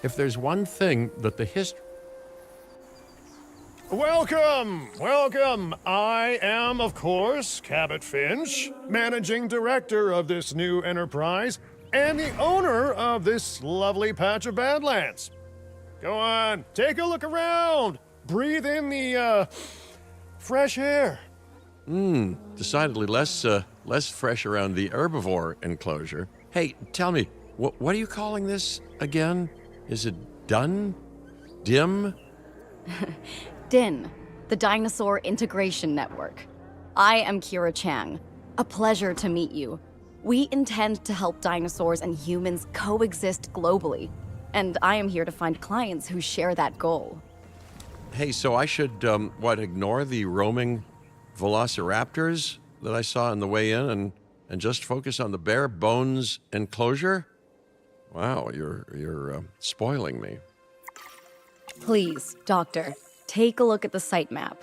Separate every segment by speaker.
Speaker 1: If there's one thing that the history...
Speaker 2: Welcome! Welcome! I am, of course, Cabot Finch, managing director of this new enterprise and the owner of this lovely patch of Badlands. Go on, take a look around. Breathe in the, fresh air.
Speaker 1: Decidedly less fresh around the herbivore enclosure. Hey, tell me, what are you calling this again? Is it done? Dim?
Speaker 3: DIN, the Dinosaur Integration Network. I am Kira Chang. A pleasure to meet you. We intend to help dinosaurs and humans coexist globally, and I am here to find clients who share that goal.
Speaker 1: Hey, so I should, ignore the roaming velociraptors that I saw on the way in and just focus on the bare bones enclosure? Wow, you're spoiling me.
Speaker 3: Please, Doctor, take a look at the site map.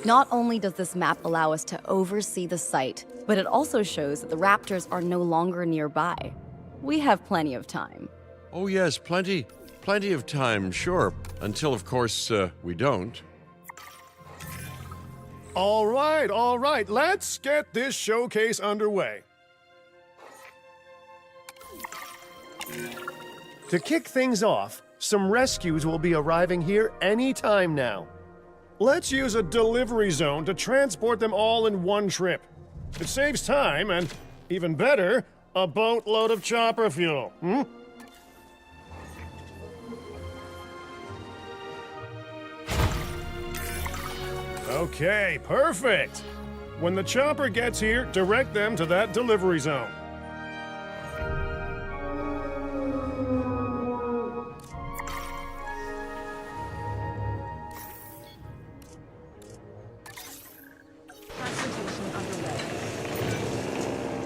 Speaker 3: Not only does this map allow us to oversee the site, but it also shows that the raptors are no longer nearby. We have plenty of time.
Speaker 1: Oh yes, plenty of time, sure. Until, of course, we don't.
Speaker 2: All right, let's get this showcase underway. To kick things off, some rescues will be arriving here any time now. Let's use a delivery zone to transport them all in one trip. It saves time and, even better, a boatload of chopper fuel. Okay, perfect. When the chopper gets here, direct them to that delivery zone.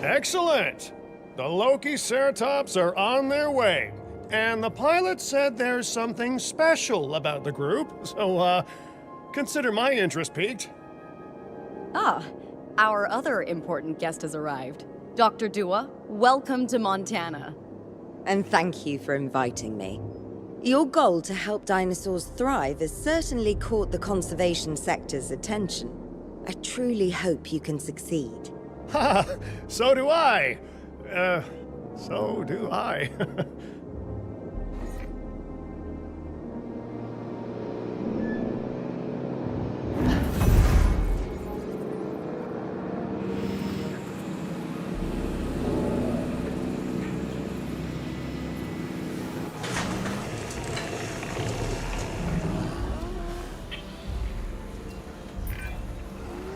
Speaker 2: Excellent! The Loki-Ceratops are on their way, and the pilot said there's something special about the group, so, consider my interest piqued.
Speaker 3: Ah, our other important guest has arrived. Dr. Dua, welcome to Montana.
Speaker 4: And thank you for inviting me. Your goal to help dinosaurs thrive has certainly caught the conservation sector's attention. I truly hope you can succeed.
Speaker 2: Ha! So do I! So do I.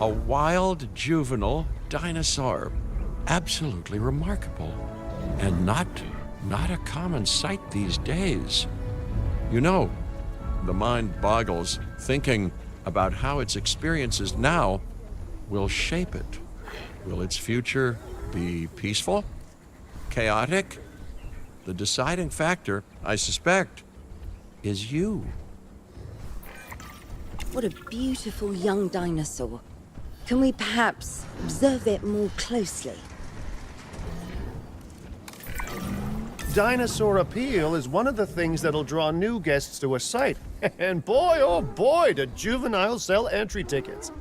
Speaker 1: A wild juvenile dinosaur. Absolutely remarkable. And not a common sight these days. You know, the mind boggles thinking about how its experiences now will shape it. Will its future be peaceful? Chaotic? The deciding factor, I suspect, is you.
Speaker 4: What a beautiful young dinosaur. Can we perhaps observe it more closely?
Speaker 2: Dinosaur appeal is one of the things that'll draw new guests to a site. And boy, oh boy, do juveniles sell entry tickets.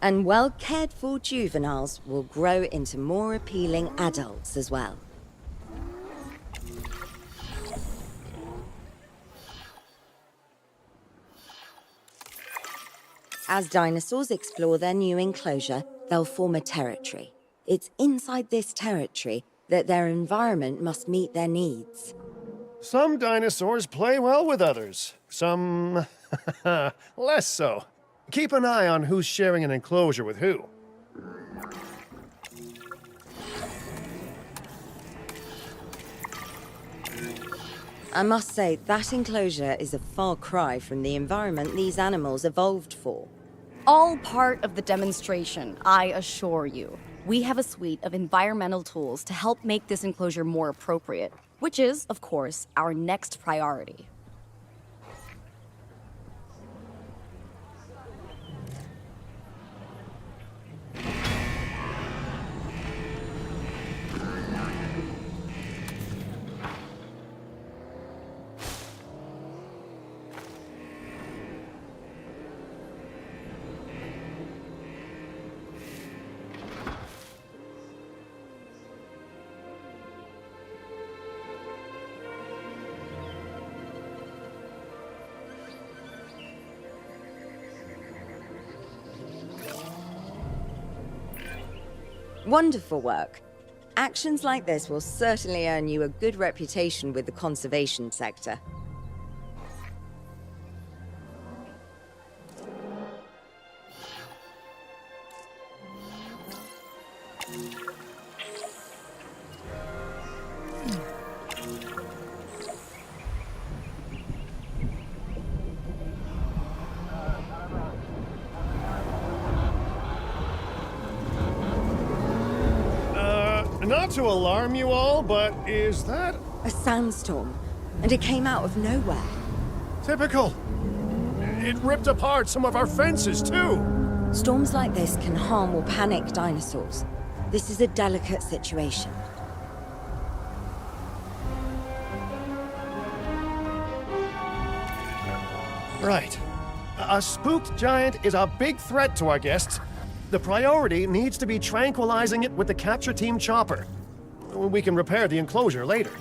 Speaker 4: And well-cared-for juveniles will grow into more appealing adults as well. As dinosaurs explore their new enclosure, they'll form a territory. It's inside this territory that their environment must meet their needs.
Speaker 2: Some dinosaurs play well with others. Some less so. Keep an eye on who's sharing an enclosure with who.
Speaker 4: I must say, that enclosure is a far cry from the environment these animals evolved for.
Speaker 3: All part of the demonstration, I assure you. We have a suite of environmental tools to help make this enclosure more appropriate, which is, of course, our next priority.
Speaker 4: Wonderful work. Actions like this will certainly earn you a good reputation with the conservation sector.
Speaker 2: Not to alarm you all, but is that
Speaker 4: A sandstorm, and it came out of nowhere.
Speaker 2: typical? It ripped apart some of our fences, too.
Speaker 4: Storms like this can harm or panic dinosaurs. This is a delicate situation.
Speaker 2: Right. A spooked giant is a big threat to our guests. The priority needs to be tranquilizing it with the capture team chopper. We can repair the enclosure later.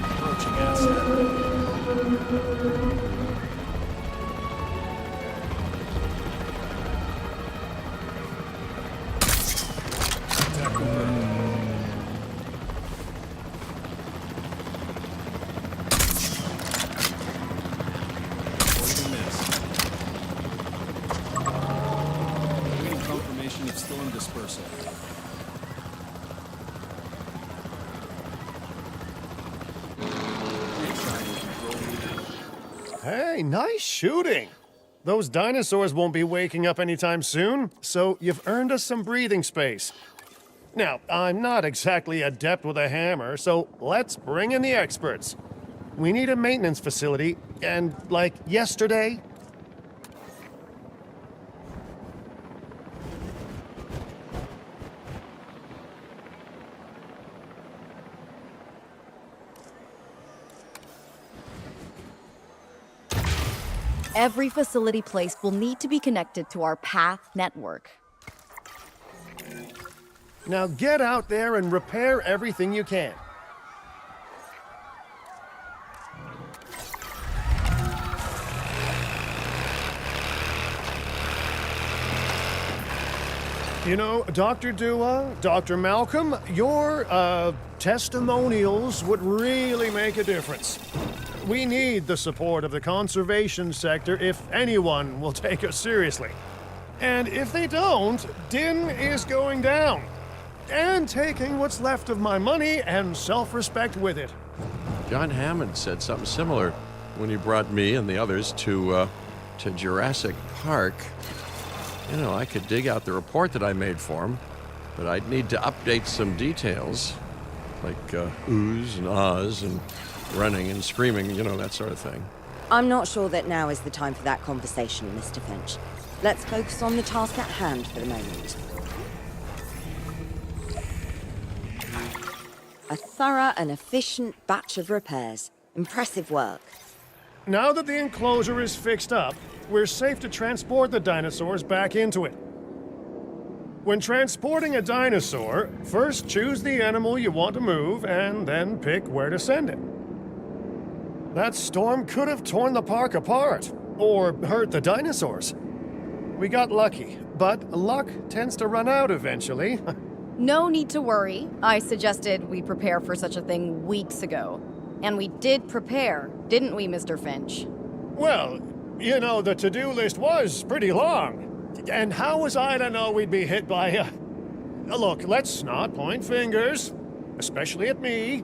Speaker 2: Approaching asset.
Speaker 5: Awaiting confirmation of storm dispersal.
Speaker 2: Hey, nice shooting. Those dinosaurs won't be waking up anytime soon, so you've earned us some breathing space. Now, I'm not exactly adept with a hammer, so let's bring in the experts. We need a maintenance facility, and like yesterday.
Speaker 3: Every facility placed will need to be connected to our path network.
Speaker 2: Now get out there and repair everything you can. You know, Dr. Dua, Dr. Malcolm, your testimonials would really make a difference. We need the support of the conservation sector if anyone will take us seriously. And if they don't, Din is going down. And taking what's left of my money and self-respect with it.
Speaker 1: John Hammond said something similar when he brought me and the others to Jurassic Park. You know, I could dig out the report that I made for him, but I'd need to update some details, like oohs and ahs and running and screaming, you know, that sort of thing.
Speaker 4: I'm not sure that now is the time for that conversation, Mr. Finch. Let's focus on the task at hand for the moment. A thorough and efficient batch of repairs. Impressive work.
Speaker 2: Now that the enclosure is fixed up, we're safe to transport the dinosaurs back into it. When transporting a dinosaur, first choose the animal you want to move and then pick where to send it. That storm could have torn the park apart, or hurt the dinosaurs. We got lucky, but luck tends to run out eventually.
Speaker 3: No need to worry. I suggested we prepare for such a thing weeks ago. And we did prepare, didn't we, Mr. Finch?
Speaker 2: Well, you know, the to-do list was pretty long. And how was I to know we'd be hit by a... Look, let's not point fingers, especially at me.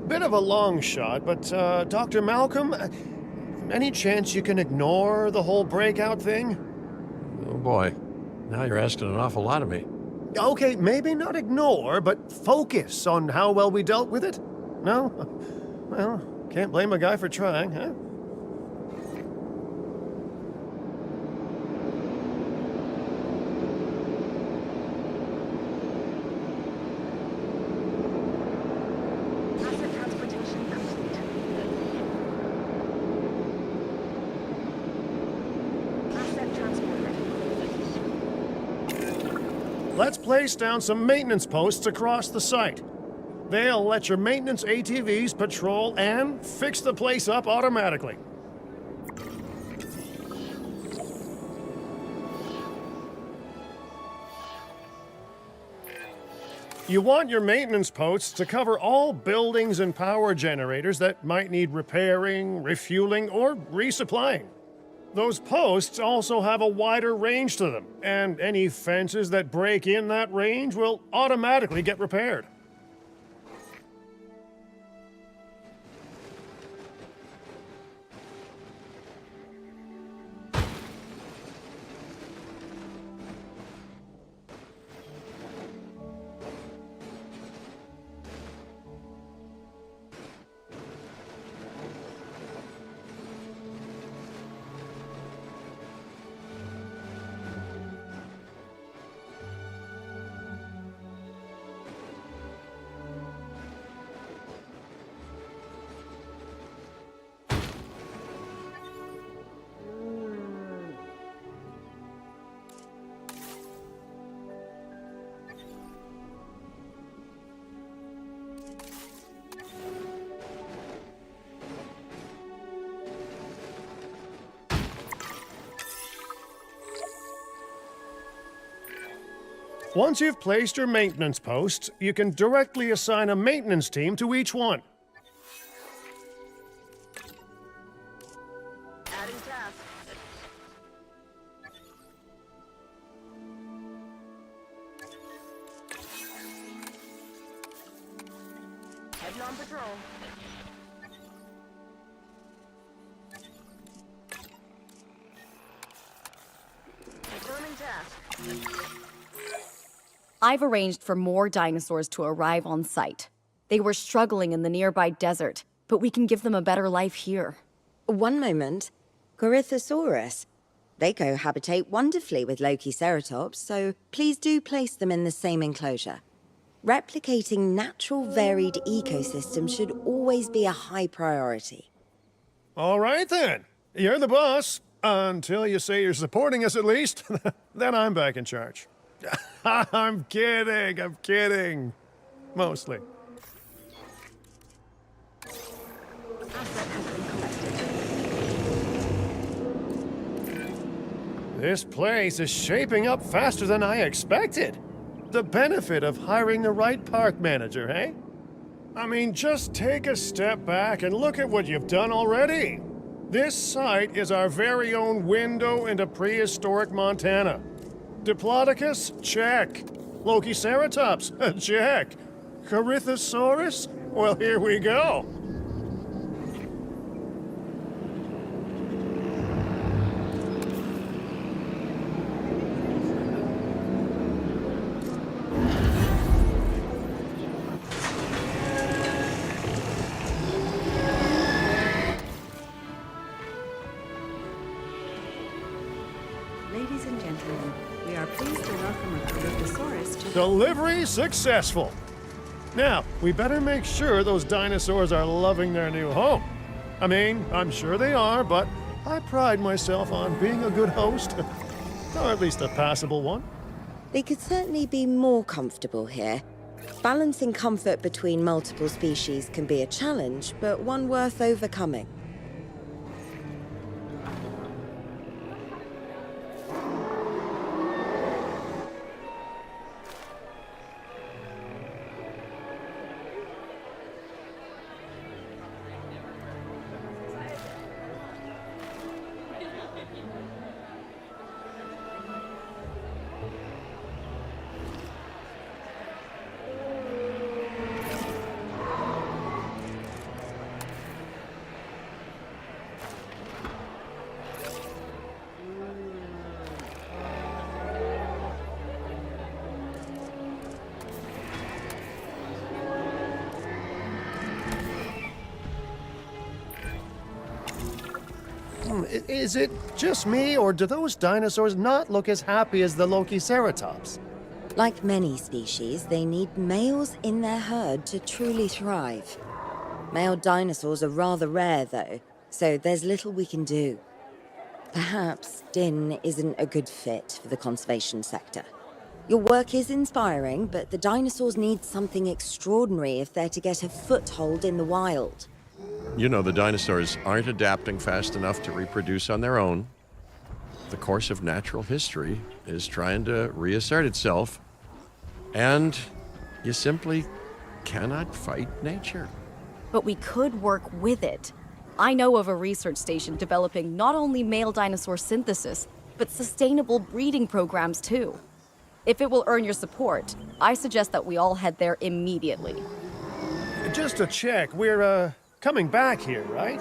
Speaker 2: Bit of a long shot, but Dr. Malcolm, any chance you can ignore the whole breakout thing?
Speaker 1: Oh boy, now you're asking an awful lot of me.
Speaker 2: Okay, maybe not ignore, but focus on how well we dealt with it? No? Well, can't blame a guy for trying, huh?
Speaker 6: Asset transportation complete. Asset transport ready.
Speaker 2: Let's place down some maintenance posts across the site. They'll let your maintenance ATVs patrol and fix the place up automatically. You want your maintenance posts to cover all buildings and power generators that might need repairing, refueling, or resupplying. Those posts also have a wider range to them, and any fences that break in that range will automatically get repaired. Once you've placed your maintenance posts, you can directly assign a maintenance team to each one.
Speaker 6: Adding task. Heading on patrol. Confirming task.
Speaker 3: I've arranged for more dinosaurs to arrive on site. They were struggling in the nearby desert, but we can give them a better life here.
Speaker 4: One moment. Corythosaurus. They cohabitate wonderfully with Lokiceratops, so please do place them in the same enclosure. Replicating natural varied ecosystems should always be a high priority.
Speaker 2: All right then. You're the boss. Until you say you're supporting us at least. Then I'm back in charge. I'm kidding. Mostly.
Speaker 6: Asset has been collected.
Speaker 2: This place is shaping up faster than I expected. The benefit of hiring the right park manager, eh? I mean, just take a step back and look at what you've done already. This site is our very own window into prehistoric Montana. Diplodocus? Check. Lokiceratops? Check. Corythosaurus? Well, here we go.
Speaker 7: Ladies and gentlemen, we are pleased to welcome a Corythosaurus to
Speaker 2: Delivery successful. Now, we better make sure those dinosaurs are loving their new home. I mean, I'm sure they are, but I pride myself on being a good host. Or at least a passable one.
Speaker 4: They could certainly be more comfortable here. Balancing comfort between multiple species can be a challenge, but one worth overcoming.
Speaker 2: Is it just me, or do those dinosaurs not look as happy as the Lokiceratops?
Speaker 4: Like many species, they need males in their herd to truly thrive. Male dinosaurs are rather rare, though, so there's little we can do. Perhaps Din isn't a good fit for the conservation sector. Your work is inspiring, but the dinosaurs need something extraordinary if they're to get a foothold in the wild.
Speaker 1: You know, the dinosaurs aren't adapting fast enough to reproduce on their own. The course of natural history is trying to reassert itself, and you simply cannot fight nature.
Speaker 3: But we could work with it. I know of a research station developing not only male dinosaur synthesis, but sustainable breeding programs too. If it will earn your support, I suggest that we all head there immediately.
Speaker 2: Just to check, we're, coming back here, right?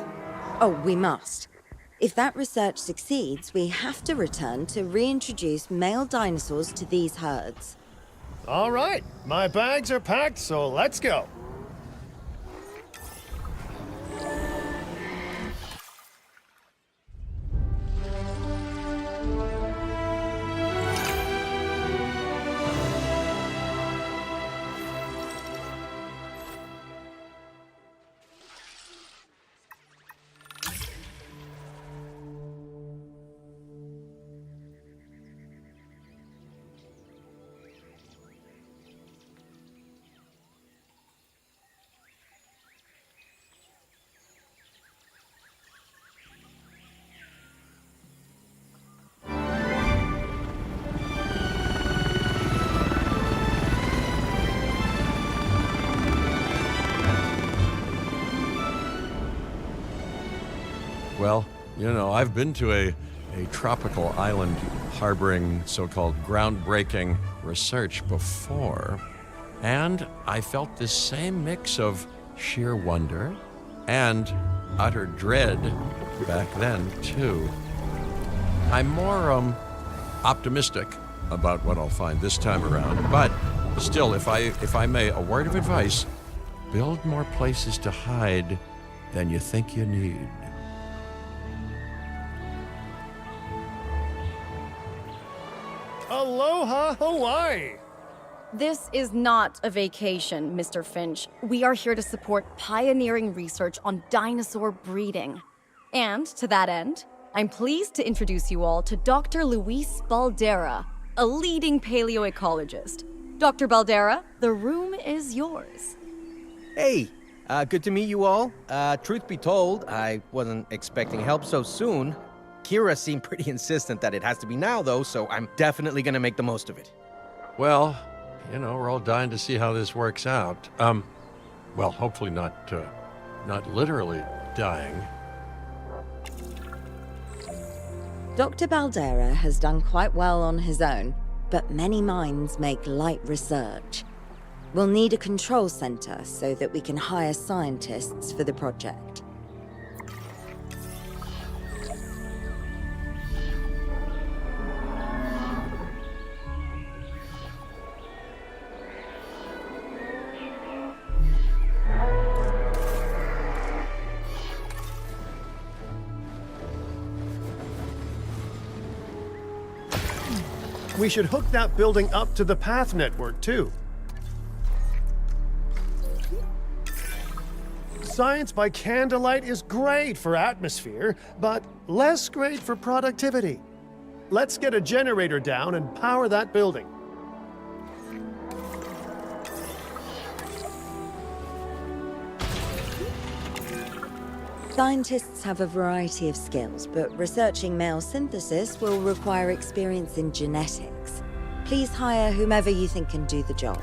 Speaker 4: Oh, we must. If that research succeeds, we have to return to reintroduce male dinosaurs to these herds.
Speaker 2: All right, my bags are packed, so let's go.
Speaker 1: Well, you know, I've been to a tropical island harboring so-called groundbreaking research before, and I felt this same mix of sheer wonder and utter dread back then, too. I'm more optimistic about what I'll find this time around, but still, if I may, a word of advice: build more places to hide than you think you need.
Speaker 2: Aloha, Hawaii!
Speaker 3: This is not a vacation, Mr. Finch. We are here to support pioneering research on dinosaur breeding. And to that end, I'm pleased to introduce you all to Dr. Luis Baldera, a leading paleoecologist. Dr. Baldera, the room is yours.
Speaker 8: Hey, good to meet you all. Truth be told, I wasn't expecting help so soon. Kira seemed pretty insistent that it has to be now, though, so I'm definitely gonna make the most of it.
Speaker 1: Well, you know, we're all dying to see how this works out. Well, hopefully not literally dying.
Speaker 4: Dr. Baldera has done quite well on his own, but many minds make light research. We'll need a control center so that we can hire scientists for the project.
Speaker 2: We should hook that building up to the path network, too. Science by candlelight is great for atmosphere, but less great for productivity. Let's get a generator down and power that building.
Speaker 4: Scientists have a variety of skills, but researching male synthesis will require experience in genetics. Please hire whomever you think can do the job.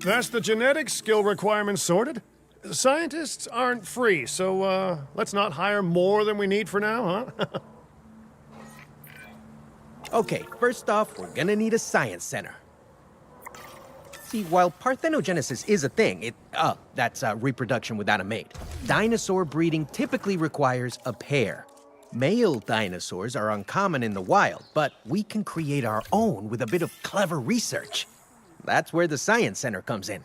Speaker 2: That's the genetic skill requirements sorted. Scientists aren't free, so let's not hire more than we need for now, huh?
Speaker 8: Okay, first off, we're gonna need a science center. See, while parthenogenesis is a thing, that's reproduction without a mate. Dinosaur breeding typically requires a pair. Male dinosaurs are uncommon in the wild, but we can create our own with a bit of clever research. That's where the science center comes in.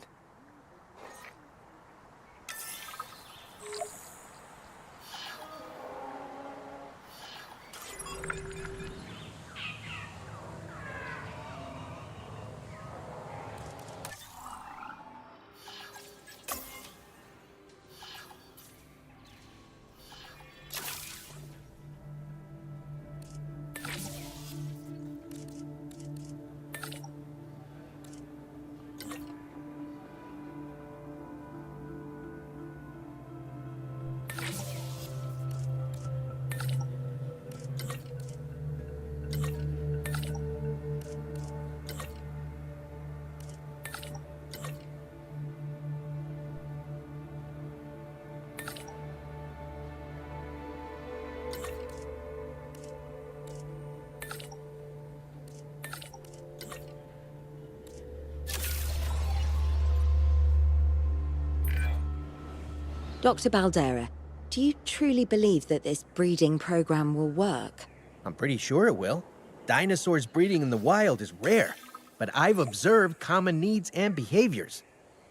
Speaker 4: Dr. Baldera, do you truly believe that this breeding program will work?
Speaker 8: I'm pretty sure it will. Dinosaurs breeding in the wild is rare, but I've observed common needs and behaviors.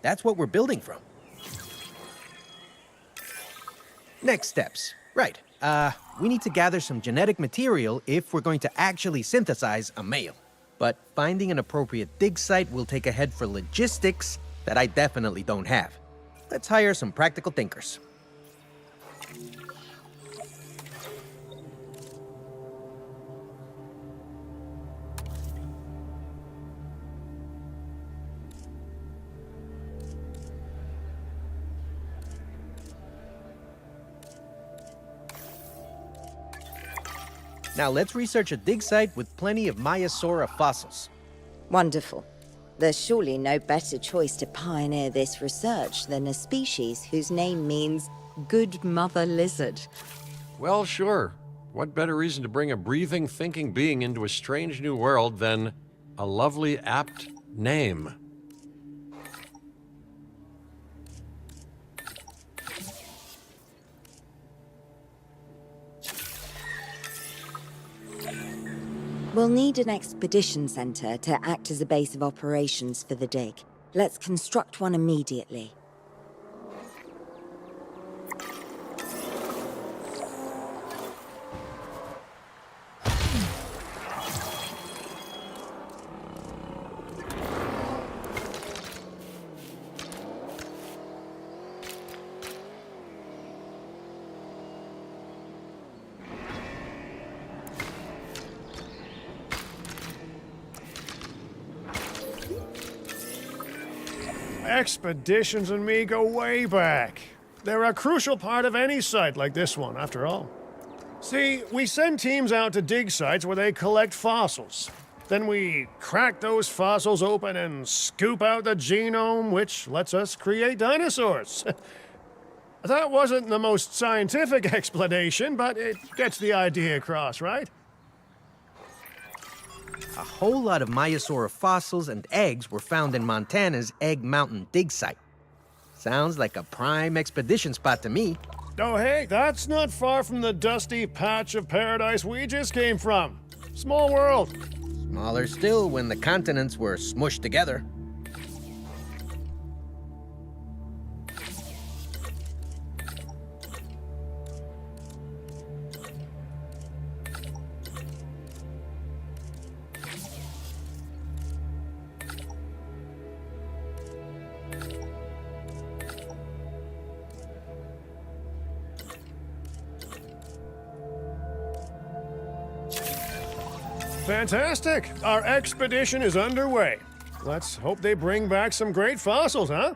Speaker 8: That's what we're building from. Next steps. Right. We need to gather some genetic material if we're going to actually synthesize a male. But finding an appropriate dig site will take a head for logistics that I definitely don't have. Let's hire some practical thinkers. Now let's research a dig site with plenty of Maiasaura fossils.
Speaker 4: Wonderful. There's surely no better choice to pioneer this research than a species whose name means good mother lizard.
Speaker 1: Well, sure. What better reason to bring a breathing, thinking being into a strange new world than a lovely, apt name?
Speaker 4: We'll need an expedition center to act as a base of operations for the dig. Let's construct one immediately.
Speaker 2: Expeditions and me go way back. They're a crucial part of any site like this one, after all. See, we send teams out to dig sites where they collect fossils. Then we crack those fossils open and scoop out the genome, which lets us create dinosaurs. That wasn't the most scientific explanation, but it gets the idea across, right?
Speaker 8: A whole lot of Maiasaura fossils and eggs were found in Montana's Egg Mountain dig site. Sounds like a prime expedition spot to me.
Speaker 2: Oh, hey, that's not far from the dusty patch of paradise we just came from. Small world.
Speaker 8: Smaller still when the continents were smushed together.
Speaker 2: Fantastic! Our expedition is underway. Let's hope they bring back some great fossils, huh?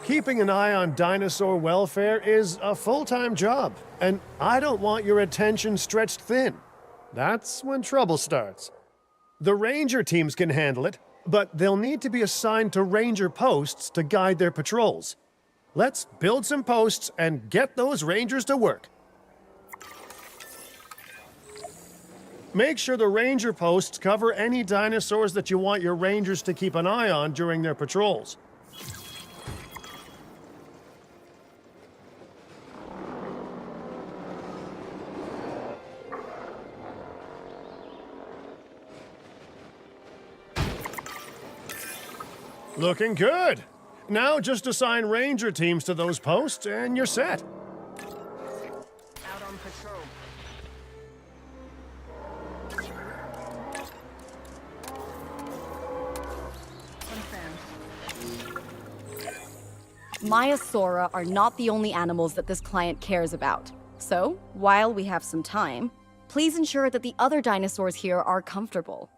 Speaker 2: Keeping an eye on dinosaur welfare is a full-time job, and I don't want your attention stretched thin. That's when trouble starts. The ranger teams can handle it, but they'll need to be assigned to ranger posts to guide their patrols. Let's build some posts and get those rangers to work. Make sure the ranger posts cover any dinosaurs that you want your rangers to keep an eye on during their patrols. Looking good. Now just assign ranger teams to those posts and you're set.
Speaker 6: Out on patrol. Confirmed.
Speaker 3: Maiasaura are not the only animals that this client cares about. So, while we have some time, please ensure that the other dinosaurs here are comfortable.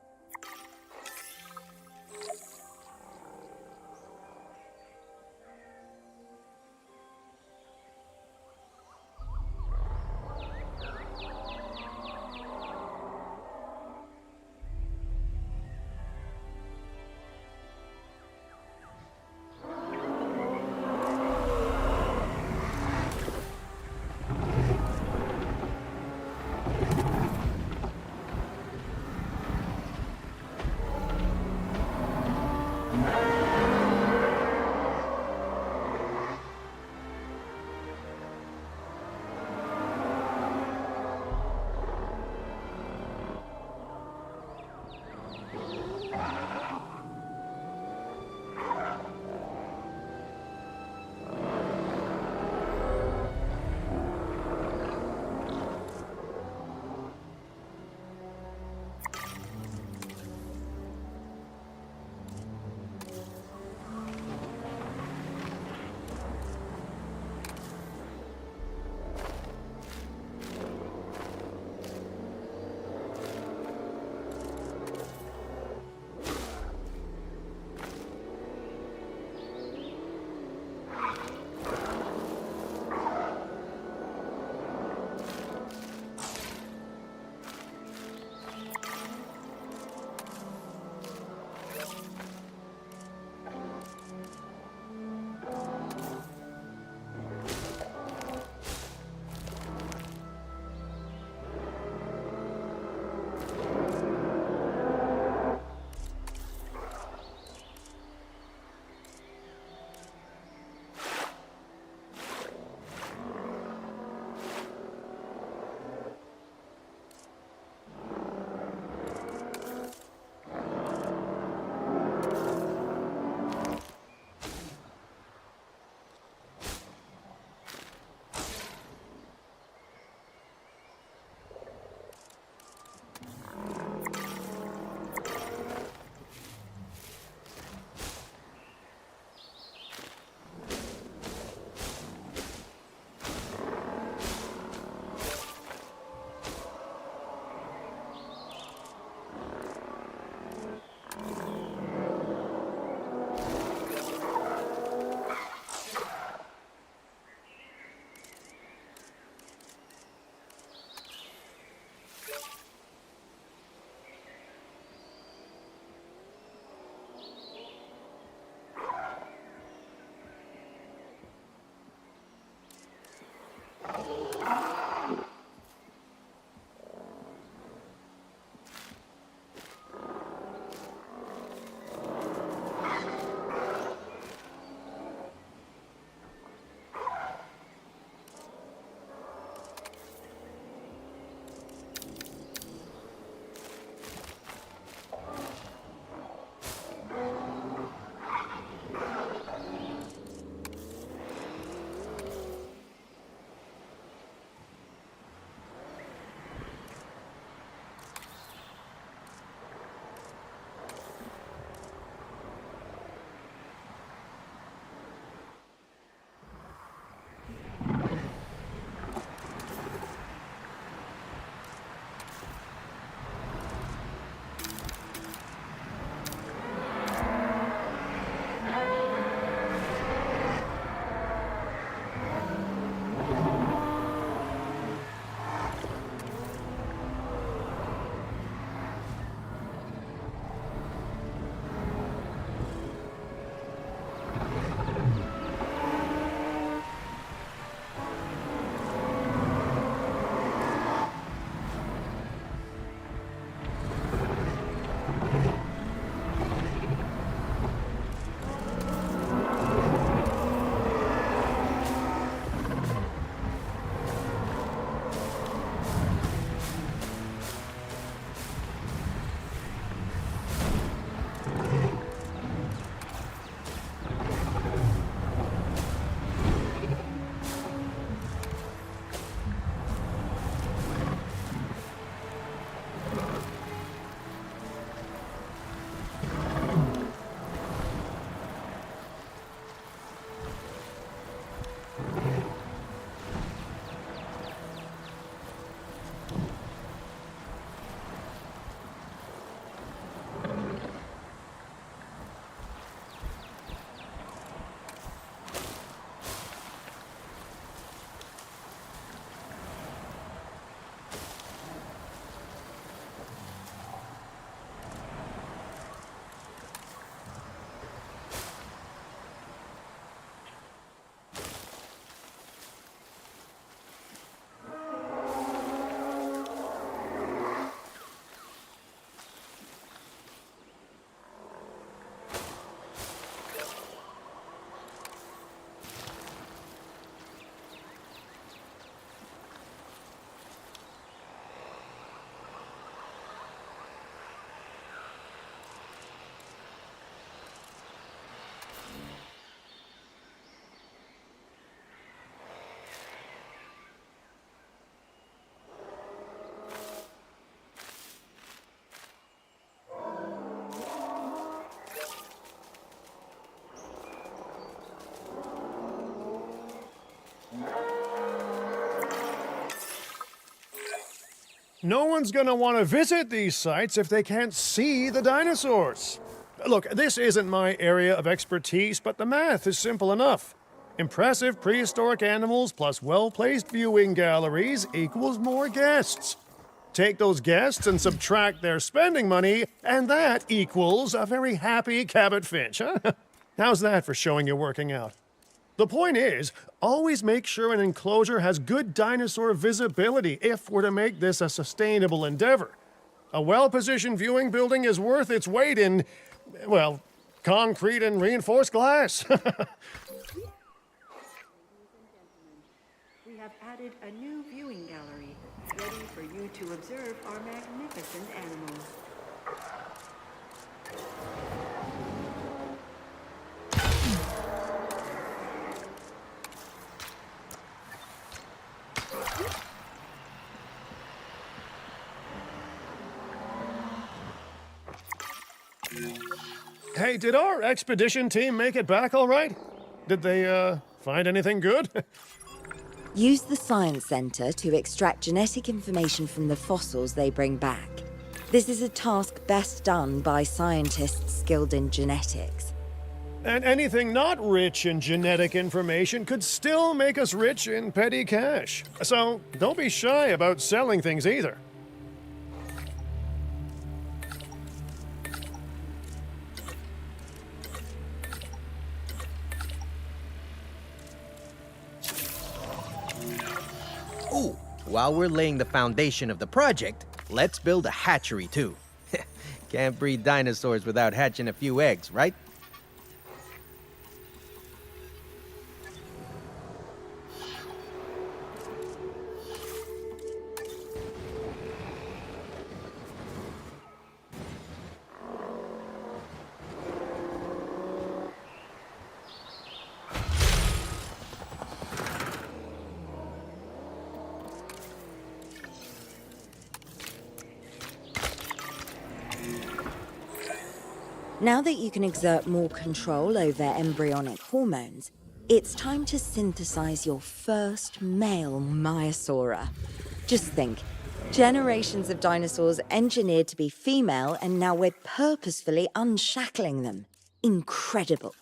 Speaker 2: no one's gonna want to visit these sites if they can't see the dinosaurs. Look, this isn't my area of expertise, but the math is simple enough. Impressive prehistoric animals plus well-placed viewing galleries equals more guests. Take those guests and subtract their spending money, and that equals a very happy Cabot Finch, huh? How's that for showing you're working out? The point is, always make sure an enclosure has good dinosaur visibility if we're to make this a sustainable endeavor. A well-positioned viewing building is worth its weight in, well, concrete and reinforced glass.
Speaker 7: We have added a new viewing gallery, ready for you to observe our magnificent animals.
Speaker 2: Hey, did our expedition team make it back all right? Did they, find anything good?
Speaker 4: Use the Science Center to extract genetic information from the fossils they bring back. This is a task best done by scientists skilled in genetics.
Speaker 2: And anything not rich in genetic information could still make us rich in petty cash. So don't be shy about selling things either.
Speaker 8: Ooh, while we're laying the foundation of the project, let's build a hatchery too. Can't breed dinosaurs without hatching a few eggs, right?
Speaker 4: Now that you can exert more control over embryonic hormones, it's time to synthesize your first male Maiasaura. Just think, generations of dinosaurs engineered to be female, and now we're purposefully unshackling them. Incredible.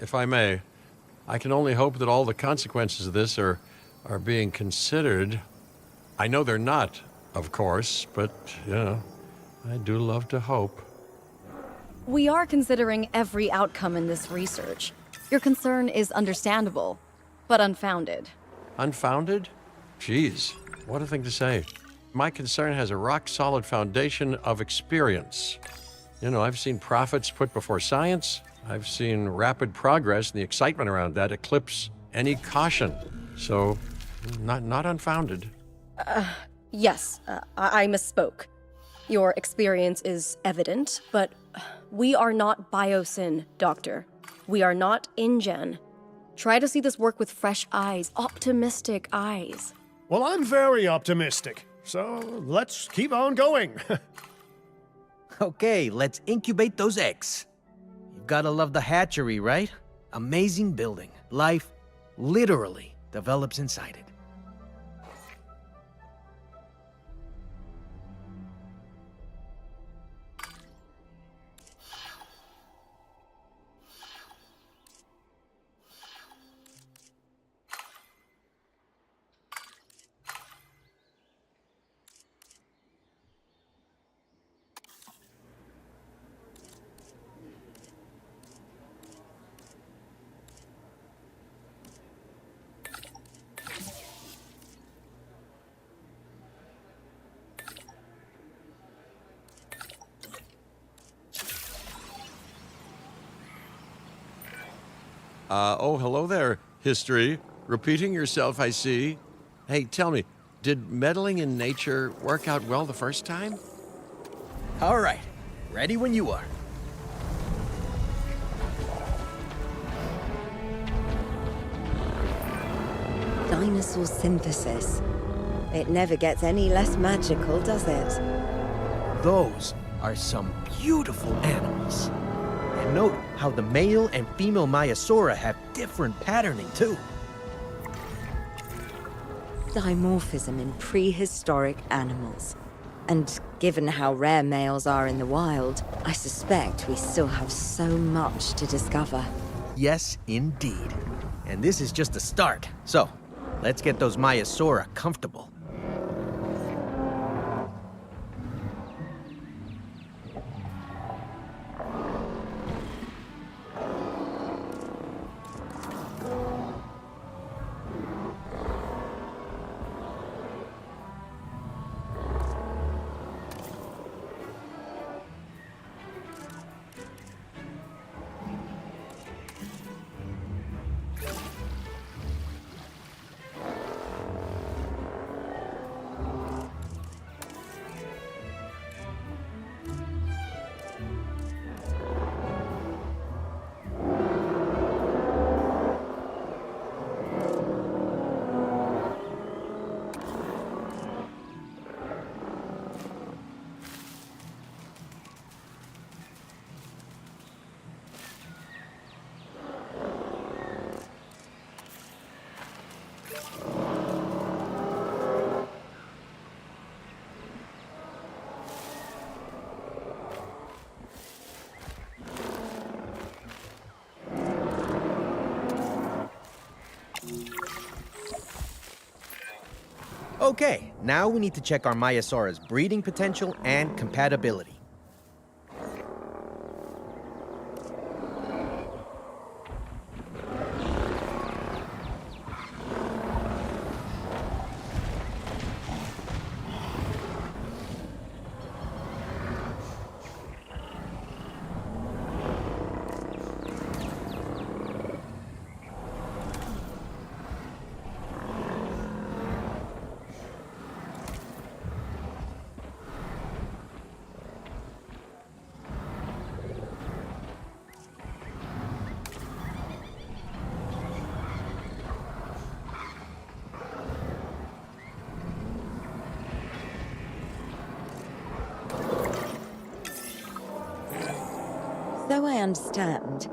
Speaker 1: If I may, I can only hope that all the consequences of this are being considered. I know they're not, of course, but, you know, I do love to hope.
Speaker 3: We are considering every outcome in this research. Your concern is understandable, but unfounded.
Speaker 1: Unfounded? Geez, what a thing to say. My concern has a rock-solid foundation of experience. You know, I've seen profits put before science. I've seen rapid progress, and the excitement around that eclipse any caution. So, not unfounded.
Speaker 3: Yes, I misspoke. Your experience is evident, but we are not biosyn, Doctor. We are not InGen. Try to see this work with fresh eyes, optimistic eyes.
Speaker 2: Well, I'm very optimistic, so let's keep on going.
Speaker 8: Okay, let's incubate those eggs. You've gotta love the hatchery, right? Amazing building. Life literally develops inside it.
Speaker 1: Oh, hello there, history. Repeating yourself, I see. Hey, tell me, did meddling in nature work out well the first time?
Speaker 8: All right, ready when you are.
Speaker 4: Dinosaur synthesis. It never gets any less magical, does it?
Speaker 8: Those are some beautiful animals. And note how the male and female Maiasaura have different patterning too.
Speaker 4: Dimorphism in prehistoric animals. And given how rare males are in the wild, I suspect we still have so much to discover.
Speaker 8: Yes, indeed. And this is just the start. So, let's get those Maiasaura comfortable. Okay, now we need to check our Maiasaura's breeding potential and compatibility.
Speaker 4: So I understand,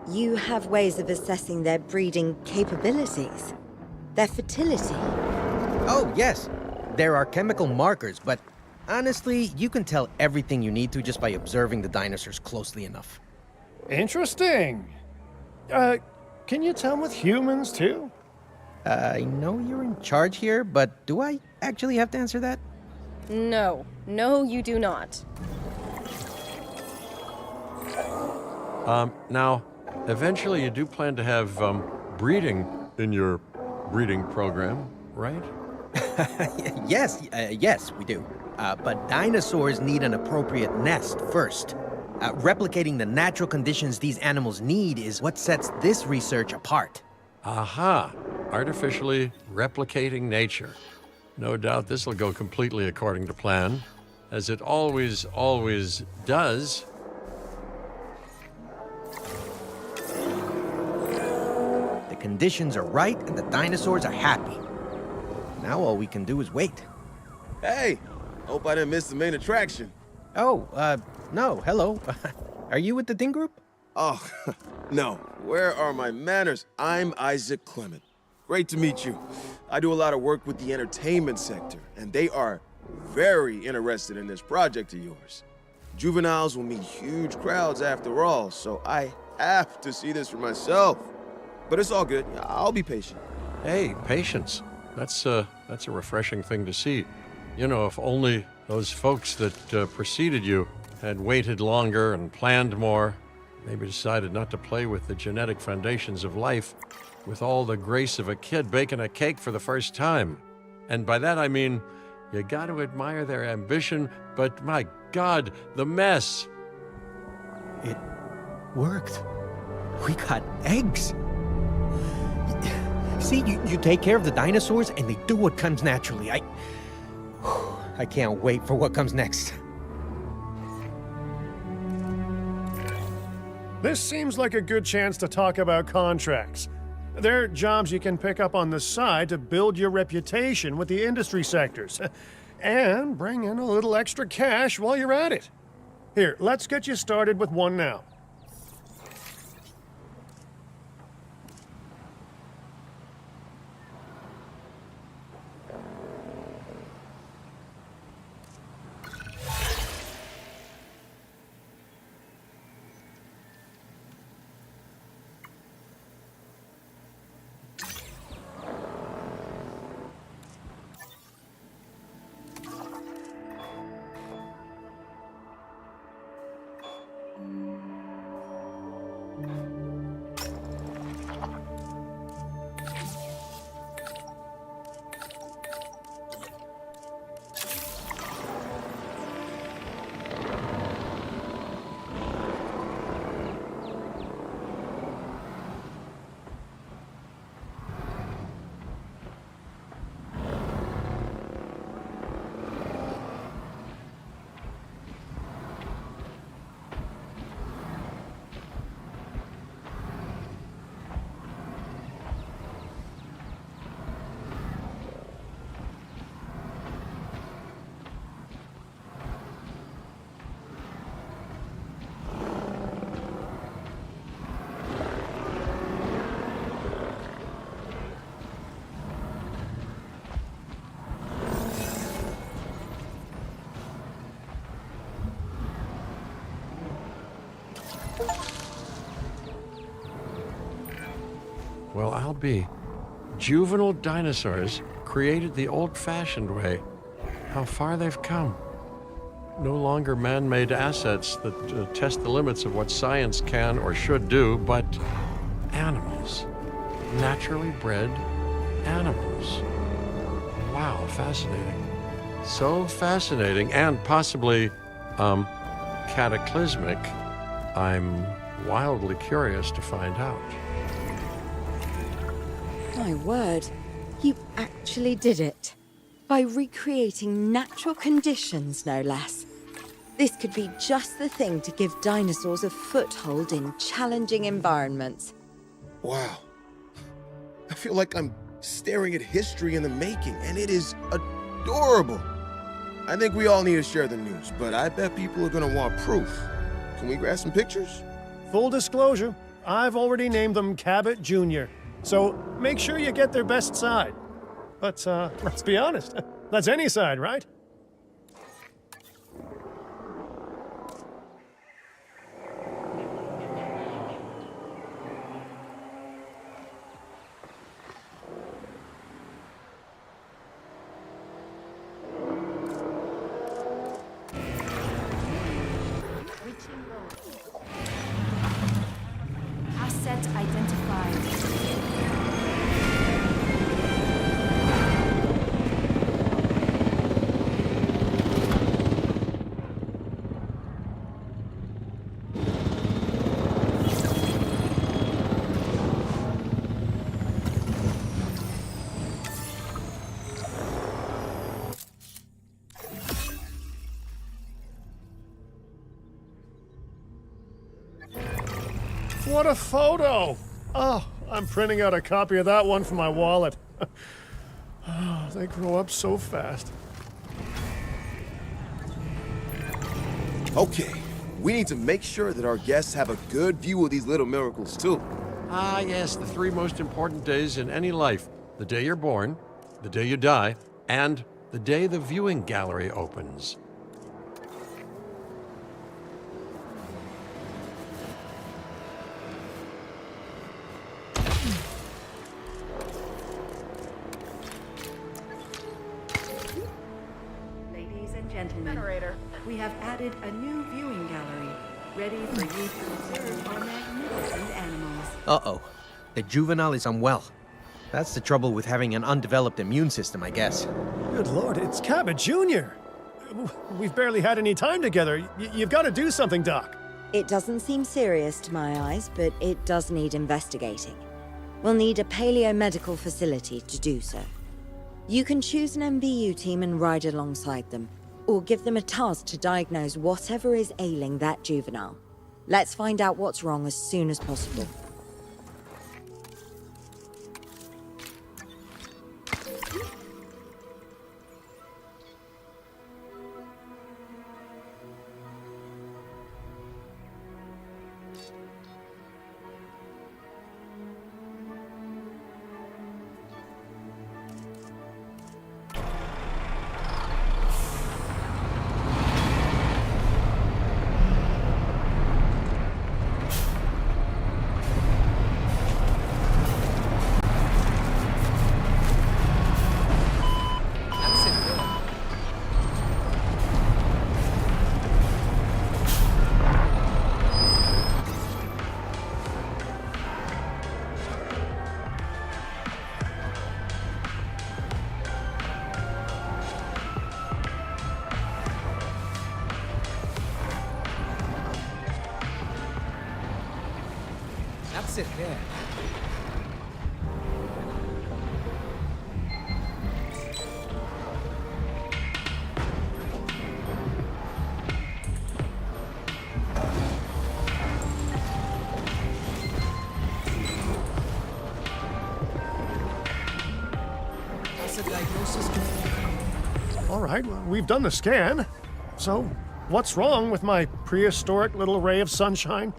Speaker 4: you have ways of assessing their breeding capabilities, their fertility.
Speaker 8: Oh, yes. There are chemical markers, but honestly, you can tell everything you need to just by observing the dinosaurs closely enough.
Speaker 2: Interesting. Can you tell with humans too?
Speaker 8: I know you're in charge here, but do I actually have to answer that?
Speaker 3: No, you do not.
Speaker 1: Now, eventually you do plan to have breeding in your breeding program, right?
Speaker 8: Yes, we do. But dinosaurs need an appropriate nest first. Replicating the natural conditions these animals need is what sets this research apart.
Speaker 1: Aha! Artificially replicating nature. No doubt this will go completely according to plan, as it always does.
Speaker 8: conditions are right and the dinosaurs are happy. Now all we can do is wait.
Speaker 9: Hey, hope I didn't miss the main attraction.
Speaker 8: Oh, no, hello. Are you with the Ding Group?
Speaker 9: Oh, no. Where are my manners? I'm Isaac Clement. Great to meet you. I do a lot of work with the entertainment sector, and they are very interested in this project of yours. Juveniles will meet huge crowds after all, so I have to see this for myself. But it's all good. I'll be patient.
Speaker 1: Hey, patience. That's a refreshing thing to see. You know, if only those folks that preceded you had waited longer and planned more, maybe decided not to play with the genetic foundations of life with all the grace of a kid baking a cake for the first time. And by that I mean, you got to admire their ambition, but my God, the mess.
Speaker 8: It worked. We got eggs. See, you take care of the dinosaurs and they do what comes naturally. I can't wait for what comes next.
Speaker 2: This seems like a good chance to talk about contracts. They're jobs you can pick up on the side to build your reputation with the industry sectors. And bring in a little extra cash while you're at it. Here, let's get you started with one now.
Speaker 1: Well, I'll be. Juvenile dinosaurs created the old-fashioned way. How far they've come. No longer man-made assets that test the limits of what science can or should do, but animals. Naturally bred animals. Wow, fascinating. So fascinating and possibly, cataclysmic. I'm wildly curious to find out.
Speaker 4: My word, you actually did it. By recreating natural conditions, no less. This could be just the thing to give dinosaurs a foothold in challenging environments.
Speaker 9: Wow. I feel like I'm staring at history in the making, and it is adorable. I think we all need to share the news, but I bet people are gonna want proof. Can we grab some pictures?
Speaker 2: Full disclosure, I've already named them Cabot Jr., so make sure you get their best side. But let's be honest, that's any side, right?
Speaker 6: Asset identified.
Speaker 2: What a photo! Oh, I'm printing out a copy of that one for my wallet. Oh, they grow up so fast.
Speaker 9: Okay, we need to make sure that our guests have a good view of these little miracles, too.
Speaker 1: Ah, yes, the three most important days in any life: the day you're born, the day you die, and the day the viewing gallery opens.
Speaker 7: Ladies and gentlemen, we have added a new viewing gallery, ready for you to observe our magnificent animals.
Speaker 8: Uh-oh. The juvenile is unwell. That's the trouble with having an undeveloped immune system, I guess.
Speaker 2: Good lord, it's Cabot Jr. We've barely had any time together. You've got to do something, Doc.
Speaker 4: It doesn't seem serious to my eyes, but it does need investigating. We'll need a paleomedical facility to do so. You can choose an MVU team and ride alongside them, or give them a task to diagnose whatever is ailing that juvenile. Let's find out what's wrong as soon as possible.
Speaker 5: That's it there. That's a diagnosis.
Speaker 2: All right, well, we've done the scan. So, what's wrong with my prehistoric little ray of sunshine?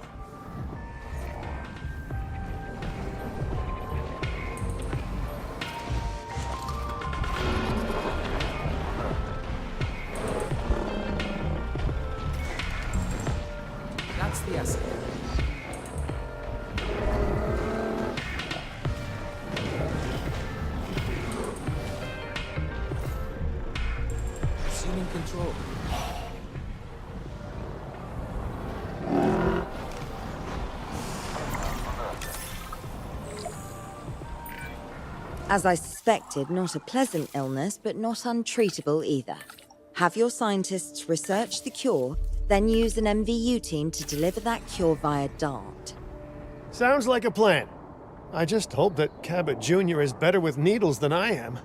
Speaker 5: That's the essence. Assuming control.
Speaker 4: As I suspected, not a pleasant illness, but not untreatable either. Have your scientists research the cure, then use an MVU team to deliver that cure via DART.
Speaker 2: Sounds like a plan. I just hope that Cabot Jr. is better with needles than I am.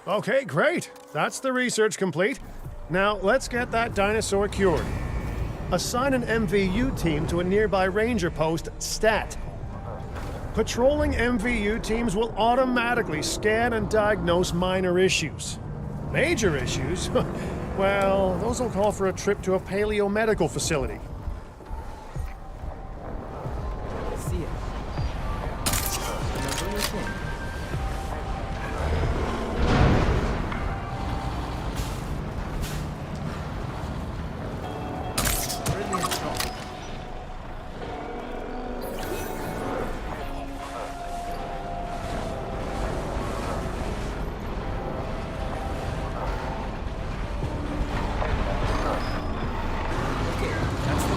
Speaker 2: Okay, great. That's the research complete. Now, let's get that dinosaur cured. Assign an MVU team to a nearby ranger post, STAT. Patrolling MVU teams will automatically scan and diagnose minor issues. Major issues? Well, those will call for a trip to a paleomedical facility.
Speaker 5: See it. Now do your thing. Brilliant shot. Okay, that's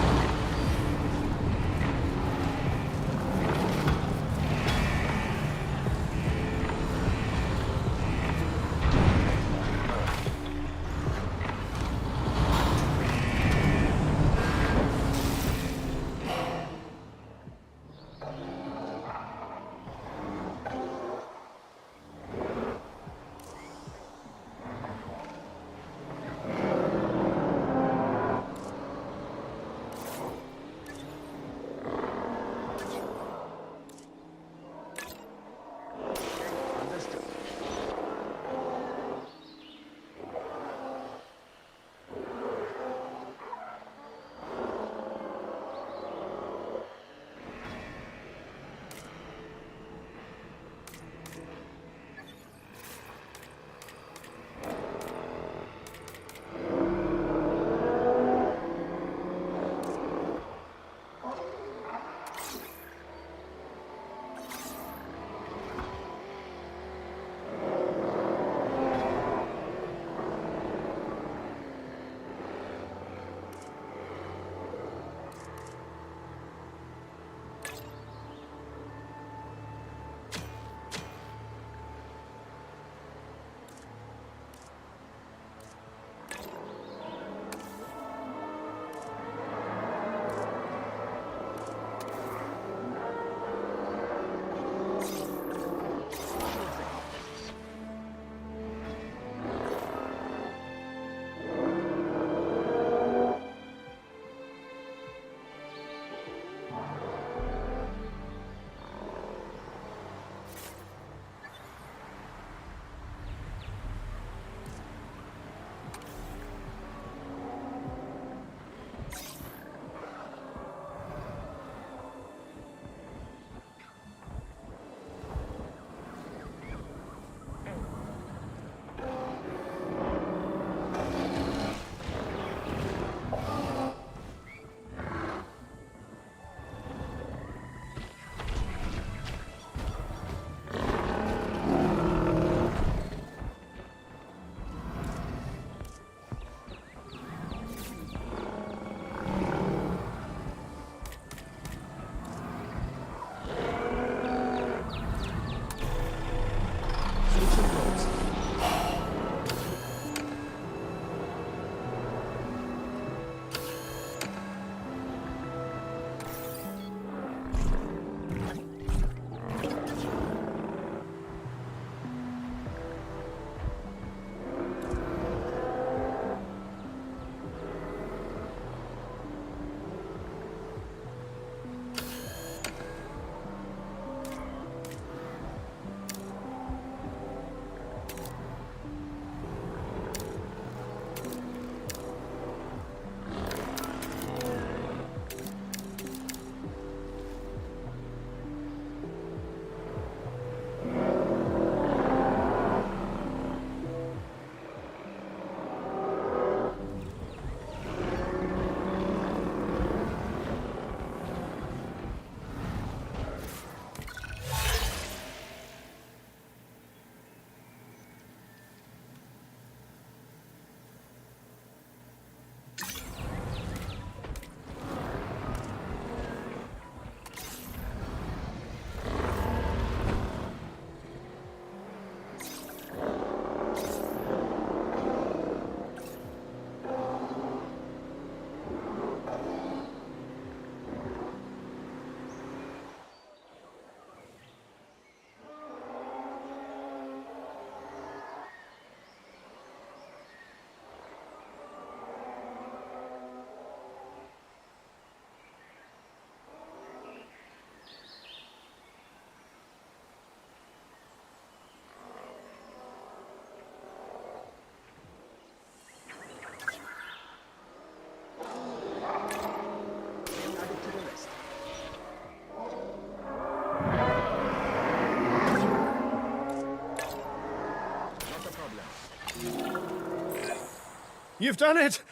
Speaker 2: You've done it!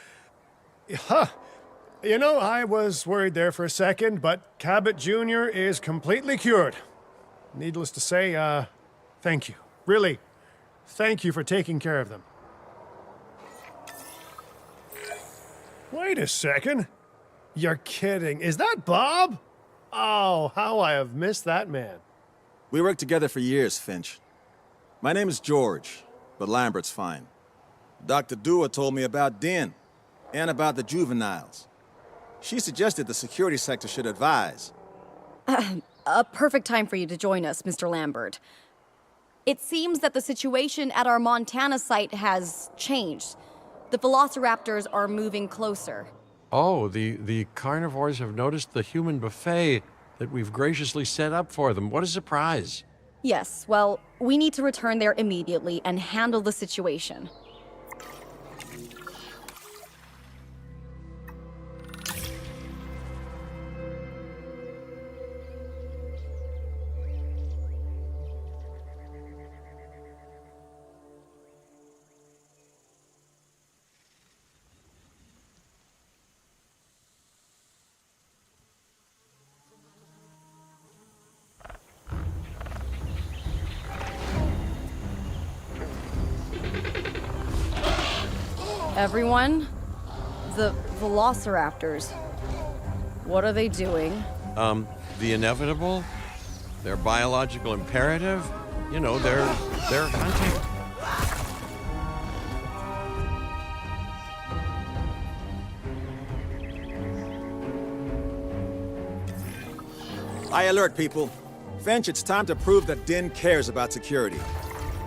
Speaker 2: Huh. You know, I was worried there for a second, but Cabot Jr. is completely cured. Needless to say, thank you. Really, thank you for taking care of them. Wait a second. You're kidding. Is that Bob? Oh, how I have missed that man.
Speaker 10: We worked together for years, Finch. My name is George, but Lambert's fine. Dr. Dua told me about Den, and about the juveniles. She suggested the security sector should advise.
Speaker 3: A perfect time for you to join us, Mr. Lambert. It seems that the situation at our Montana site has changed. The velociraptors are moving closer.
Speaker 1: Oh, the carnivores have noticed the human buffet that we've graciously set up for them. What a surprise.
Speaker 3: Yes, well, we need to return there immediately and handle the situation. Everyone, the velociraptors. What are they doing?
Speaker 1: The inevitable, their biological imperative, you know, they're hunting.
Speaker 10: I alert people. Finch, it's time to prove that Den cares about security.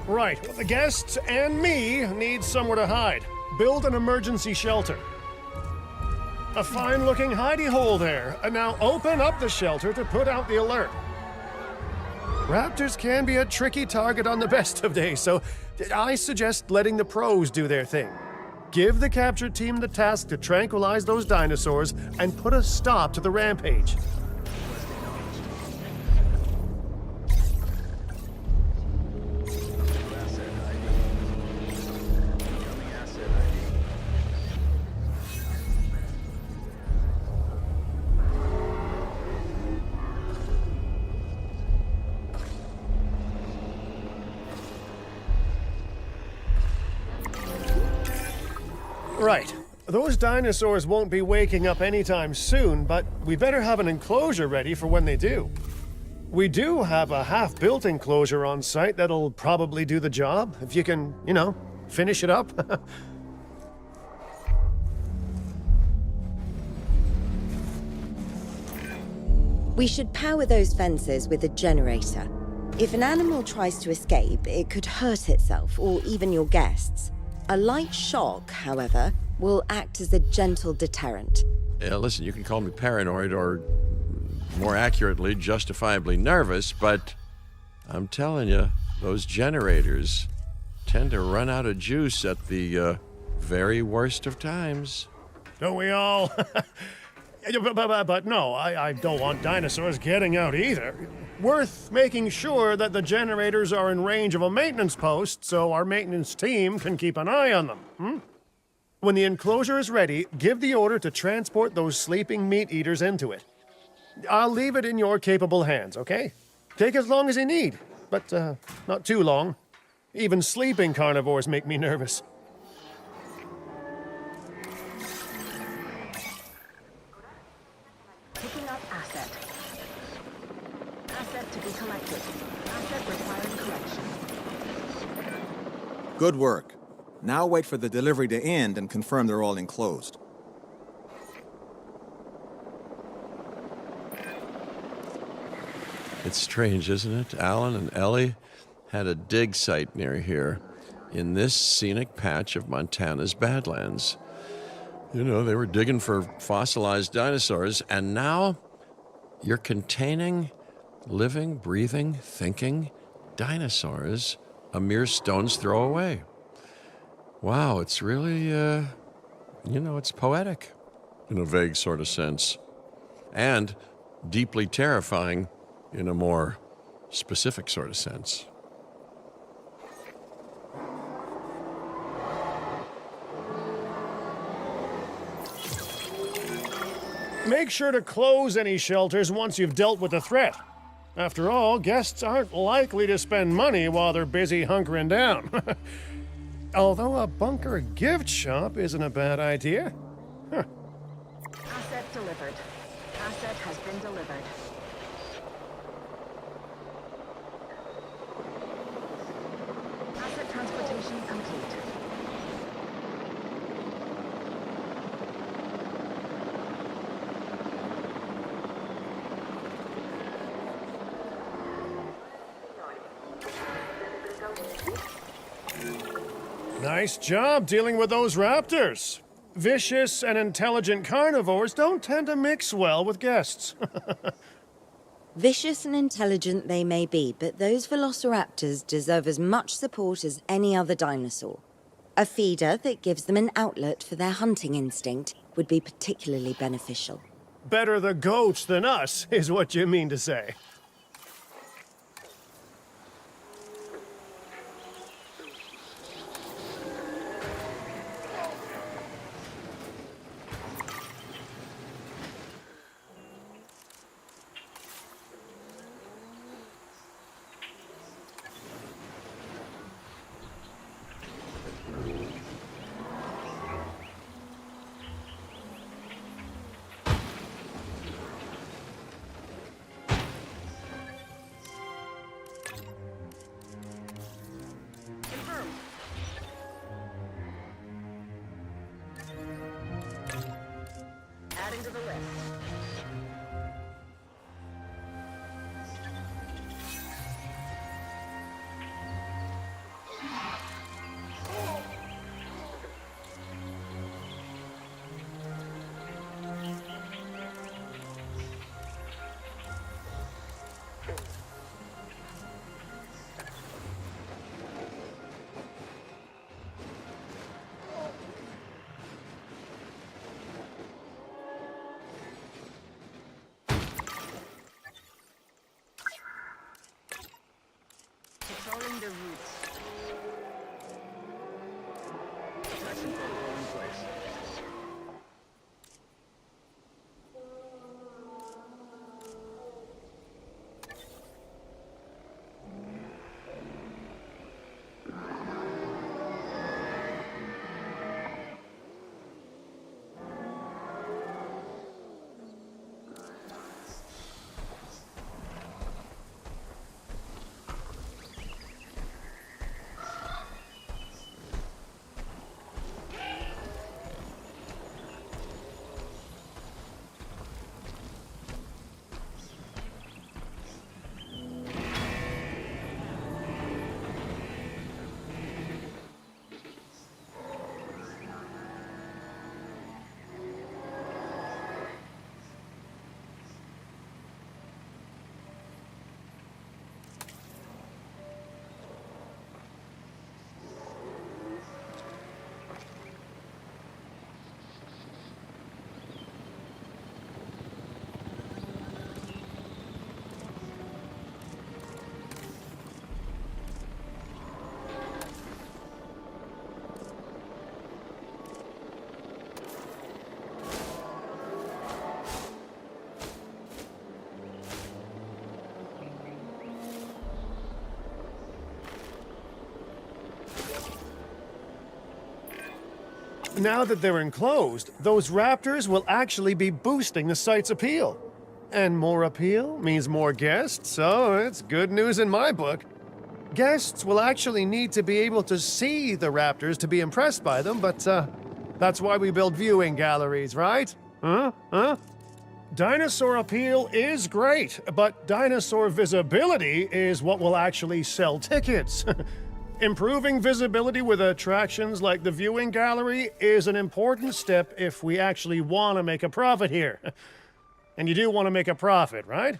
Speaker 2: Right, well, the guests and me need somewhere to hide. Build an emergency shelter. A fine-looking hidey hole there. And now open up the shelter to put out the alert. Raptors can be a tricky target on the best of days, so I suggest letting the pros do their thing. Give the capture team the task to tranquilize those dinosaurs and put a stop to the rampage. Right. Those dinosaurs won't be waking up anytime soon, but we better have an enclosure ready for when they do. We do have a half-built enclosure on site that'll probably do the job, if you can, you know, finish it up.
Speaker 4: We should power those fences with a generator. If an animal tries to escape, it could hurt itself or even your guests. A light shock, however, will act as a gentle deterrent.
Speaker 1: Yeah, listen, you can call me paranoid or, more accurately, justifiably nervous, but I'm telling you, those generators tend to run out of juice at the very worst of times.
Speaker 2: Don't we all? But no, I don't want dinosaurs getting out either. Worth making sure that the generators are in range of a maintenance post so our maintenance team can keep an eye on them. When the enclosure is ready, give the order to transport those sleeping meat eaters into it. I'll leave it in your capable hands, okay? Take as long as you need, but not too long. Even sleeping carnivores make me nervous.
Speaker 7: Picking up asset. Asset to be collected. Asset requiring collection.
Speaker 10: Good work. Now wait for the delivery to end and confirm they're all enclosed.
Speaker 1: It's strange, isn't it? Alan and Ellie had a dig site near here in this scenic patch of Montana's Badlands. You know, they were digging for fossilized dinosaurs, and now you're containing living, breathing, thinking dinosaurs a mere stone's throw away. Wow, it's really, it's poetic in a vague sort of sense, and deeply terrifying in a more specific sort of sense.
Speaker 2: Make sure to close any shelters once you've dealt with the threat. After all, guests aren't likely to spend money while they're busy hunkering down. Although a bunker gift shop isn't a bad idea.
Speaker 7: Asset delivered. Asset has been delivered. Asset transportation complete.
Speaker 2: Nice job dealing with those raptors. Vicious and intelligent carnivores don't tend to mix well with guests.
Speaker 4: Vicious and intelligent they may be, but those velociraptors deserve as much support as any other dinosaur. A feeder that gives them an outlet for their hunting instinct would be particularly beneficial.
Speaker 2: Better the goats than us, is what you mean to say.
Speaker 7: Adding to the list. Controlling the routes. Protection protocol in place.
Speaker 2: Now that they're enclosed, those raptors will actually be boosting the site's appeal. And more appeal means more guests, so it's good news in my book. Guests will actually need to be able to see the raptors to be impressed by them, but that's why we build viewing galleries, right? Huh? Dinosaur appeal is great, but dinosaur visibility is what will actually sell tickets. Improving visibility with attractions like the viewing gallery is an important step if we actually want to make a profit here. And you do want to make a profit, right?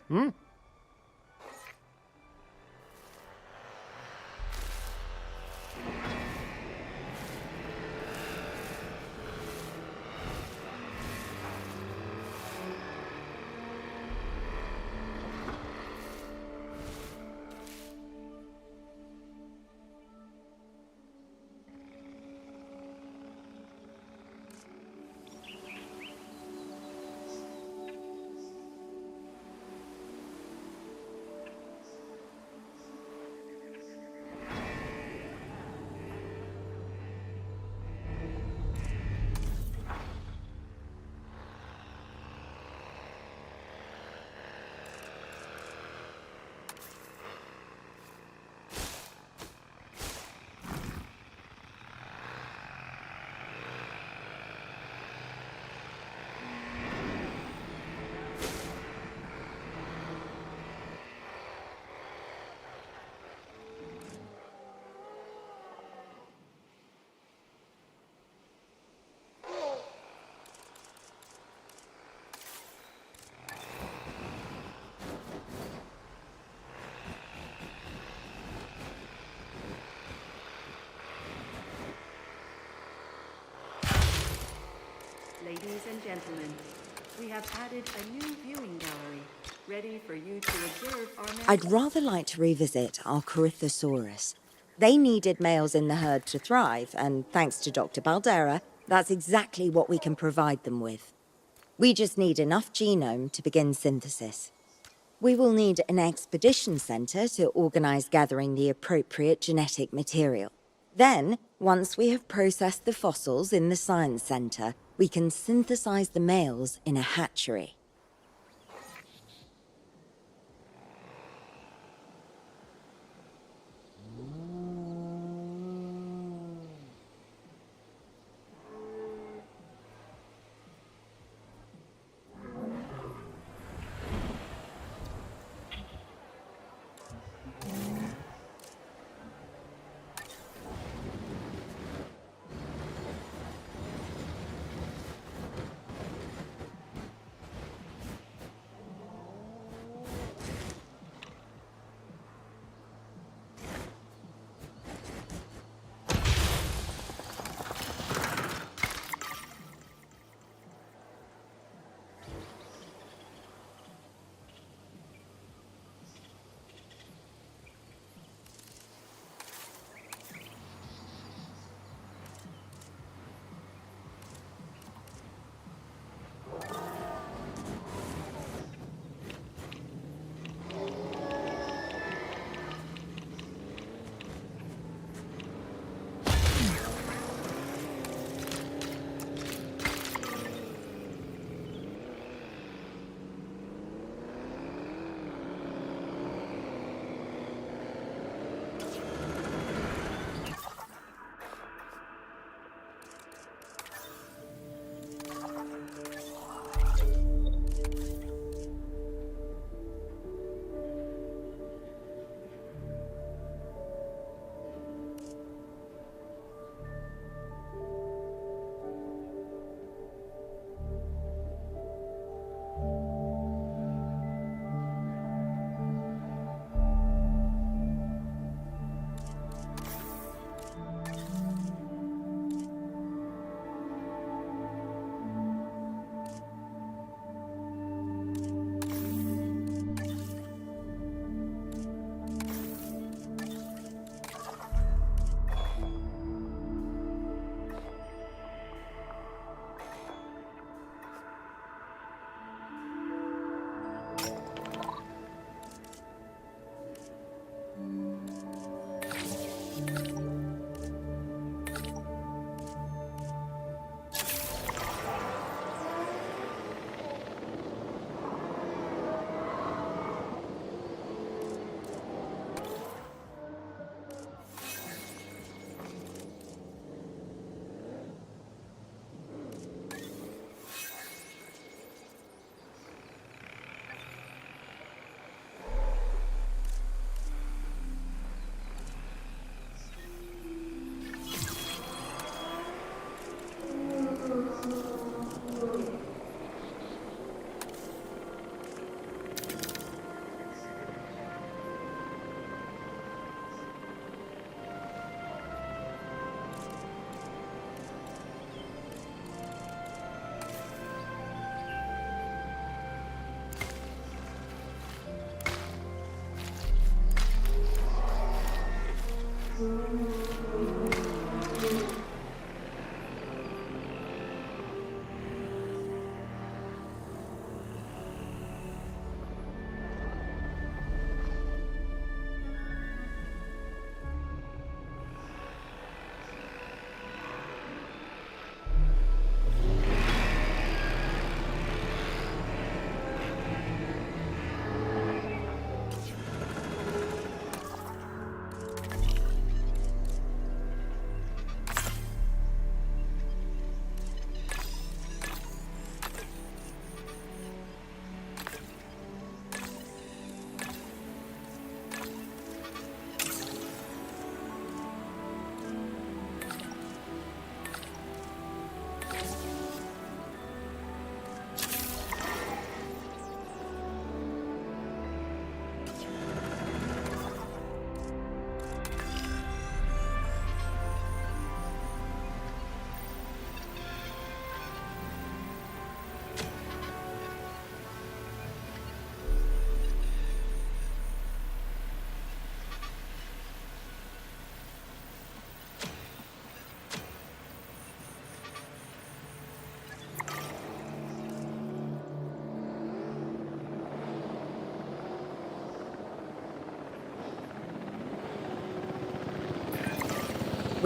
Speaker 7: and gentlemen, we have added a new viewing gallery, ready for you to observe our
Speaker 4: I'd rather like to revisit our Corythosaurus. They needed males in the herd to thrive, and thanks to Dr. Baldera, that's exactly what we can provide them with. We just need enough genome to begin synthesis. We will need an expedition center to organize gathering the appropriate genetic material. Then, once we have processed the fossils in the science center, we can synthesize the males in a hatchery.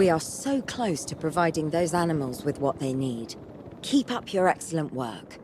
Speaker 4: We are so close to providing those animals with what they need. Keep up your excellent work.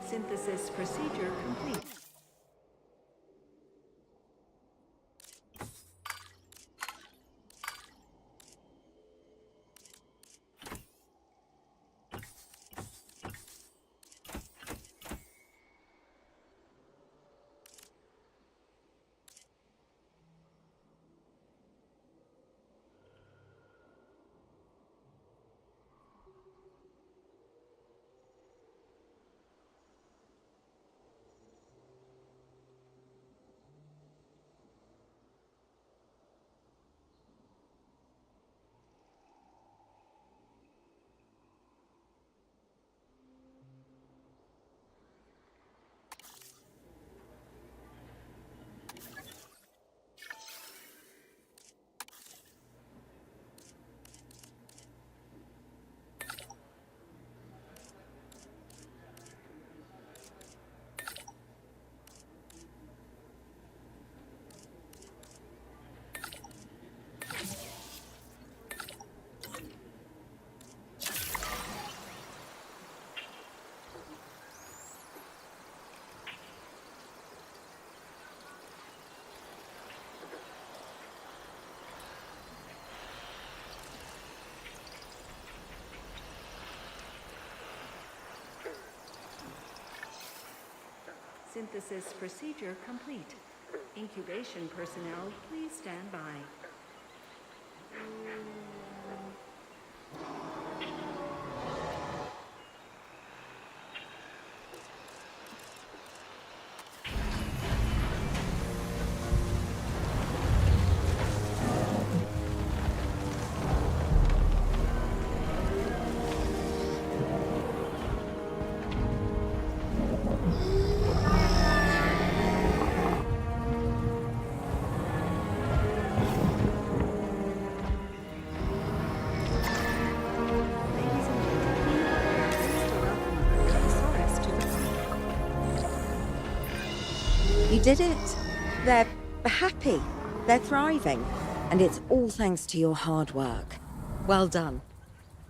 Speaker 7: Synthesis procedure complete. Synthesis procedure complete. Incubation personnel, please stand by.
Speaker 4: You did it. They're happy. They're thriving. And it's all thanks to your hard work. Well done.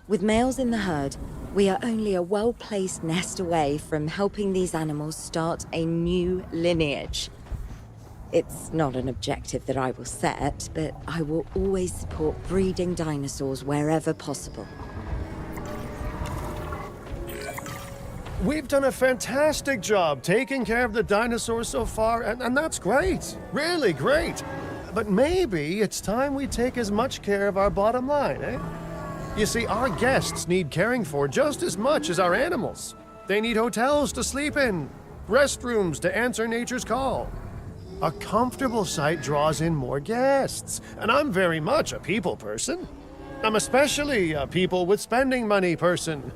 Speaker 4: With males in the herd, we are only a well-placed nest away from helping these animals start a new lineage. It's not an objective that I will set, but I will always support breeding dinosaurs wherever possible.
Speaker 2: We've done a fantastic job taking care of the dinosaurs so far, and that's great. Really great. But maybe it's time we take as much care of our bottom line, eh? You see, our guests need caring for just as much as our animals. They need hotels to sleep in, restrooms to answer nature's call. A comfortable site draws in more guests, and I'm very much a people person. I'm especially a people with spending money person.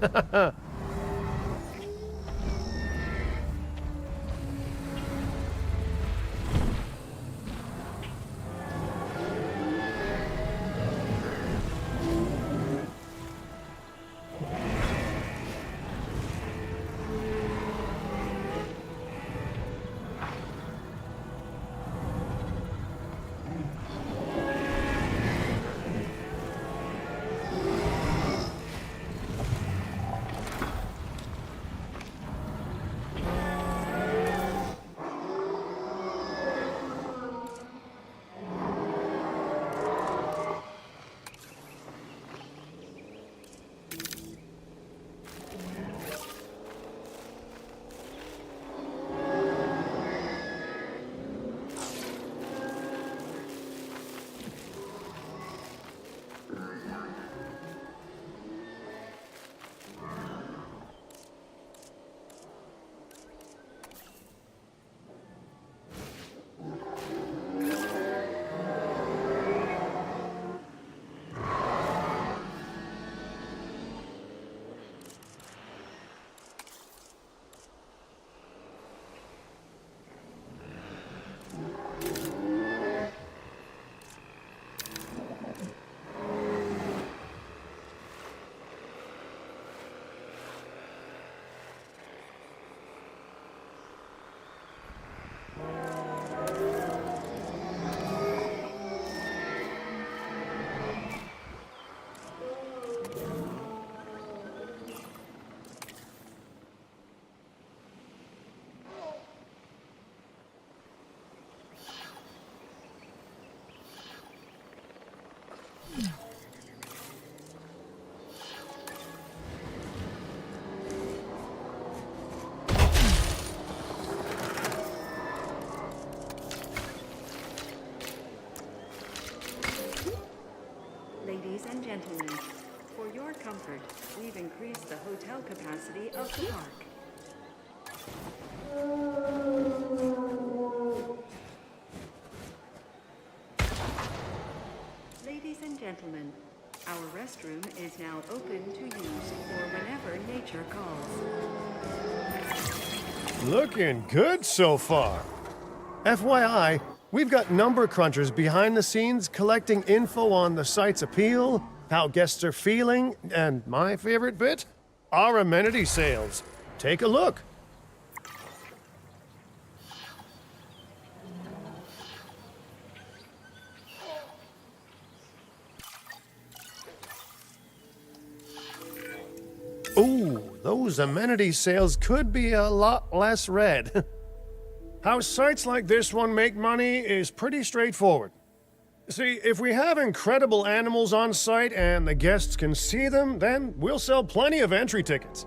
Speaker 7: Ladies and gentlemen, for your comfort, we've increased the hotel capacity of the park. Ladies and gentlemen, our restroom is now open to use for whenever nature calls.
Speaker 2: Looking good so far. FYI, we've got number crunchers behind the scenes collecting info on the site's appeal, how guests are feeling, and my favorite bit, our amenity sales. Take a look. Ooh, those amenity sales could be a lot less red. How sites like this one make money is pretty straightforward. See, if we have incredible animals on site and the guests can see them, then we'll sell plenty of entry tickets.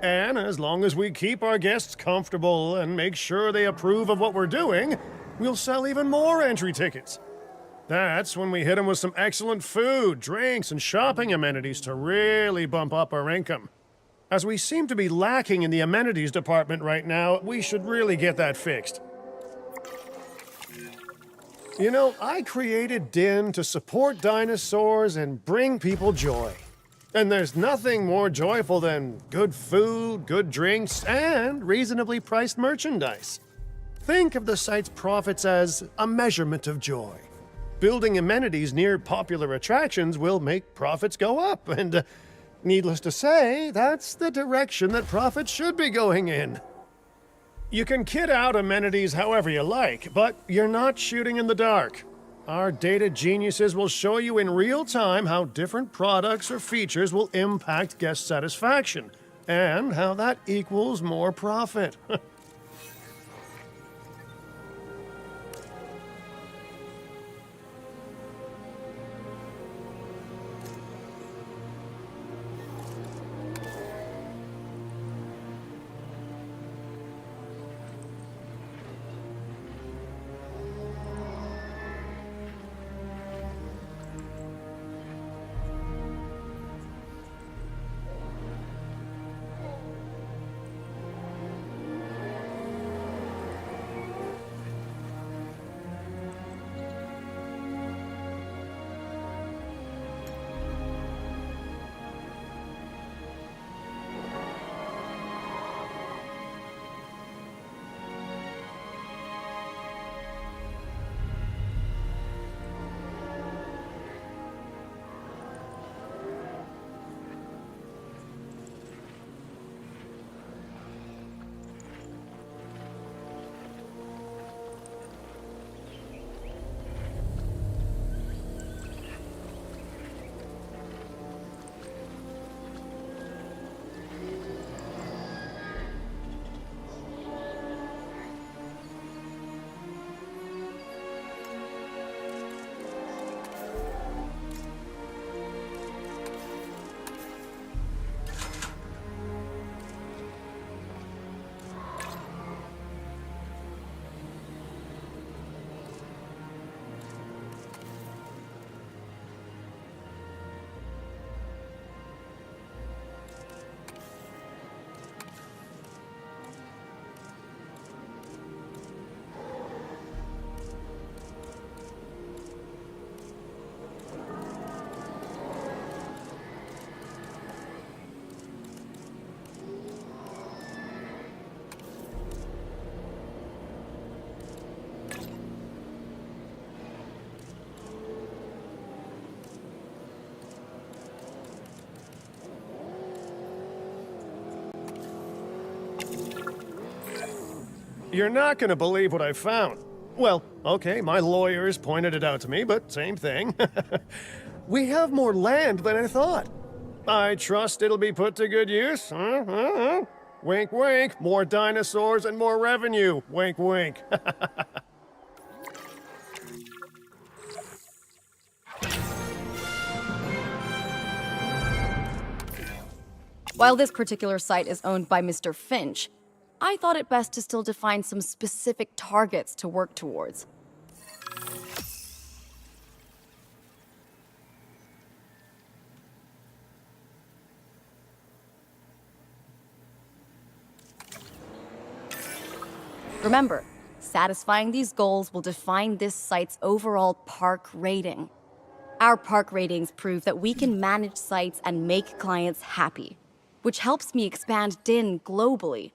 Speaker 2: And as long as we keep our guests comfortable and make sure they approve of what we're doing, we'll sell even more entry tickets. That's when we hit them with some excellent food, drinks, and shopping amenities to really bump up our income. As we seem to be lacking in the amenities department right now, we should really get that fixed. You know, I created DIN to support dinosaurs and bring people joy. And there's nothing more joyful than good food, good drinks, and reasonably priced merchandise. Think of the site's profits as a measurement of joy. Building amenities near popular attractions will make profits go up, and needless to say, that's the direction that profits should be going in. You can kit out amenities however you like, but you're not shooting in the dark. Our data geniuses will show you in real time how different products or features will impact guest satisfaction, and how that equals more profit. You're not gonna believe what I found. Well, okay, my lawyers pointed it out to me, but same thing. We have more land than I thought. I trust it'll be put to good use. Wink, wink. More dinosaurs and more revenue. Wink, wink.
Speaker 3: While this particular site is owned by Mr. Finch, I thought it best to still define some specific targets to work towards. Remember, satisfying these goals will define this site's overall park rating. Our park ratings prove that we can manage sites and make clients happy, which helps me expand DIN globally.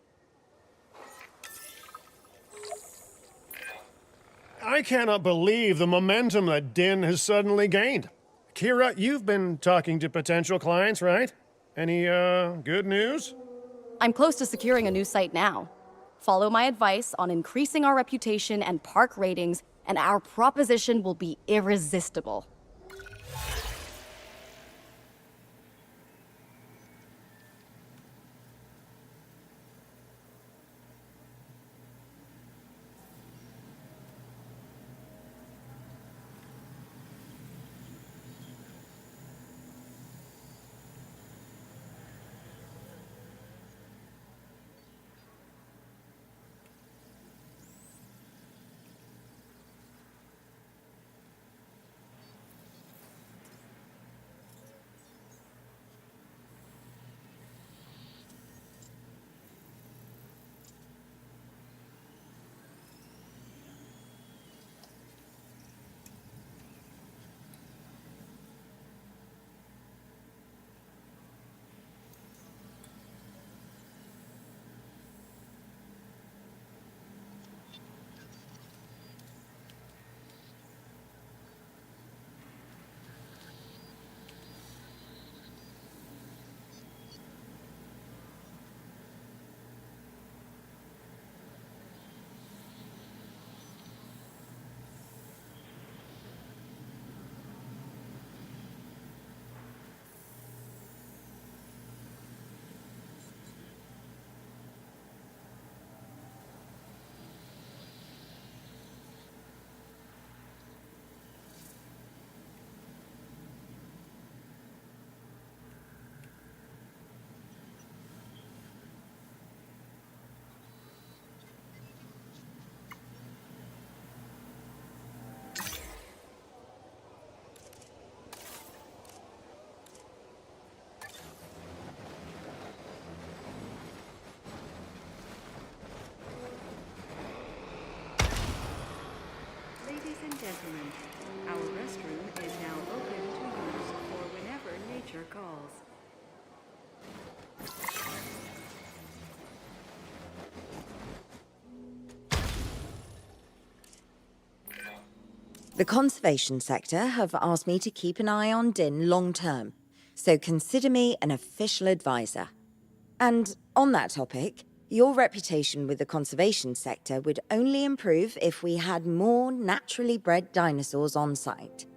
Speaker 2: I cannot believe the momentum that DIN has suddenly gained. Kira, you've been talking to potential clients, right? Any, good news?
Speaker 3: I'm close to securing a new site now. Follow my advice on increasing our reputation and park ratings, and our proposition will be irresistible.
Speaker 4: The conservation sector have asked me to keep an eye on Din long term, so consider me an official advisor. And on that topic, your reputation with the conservation sector would only improve if we had more naturally bred dinosaurs on site.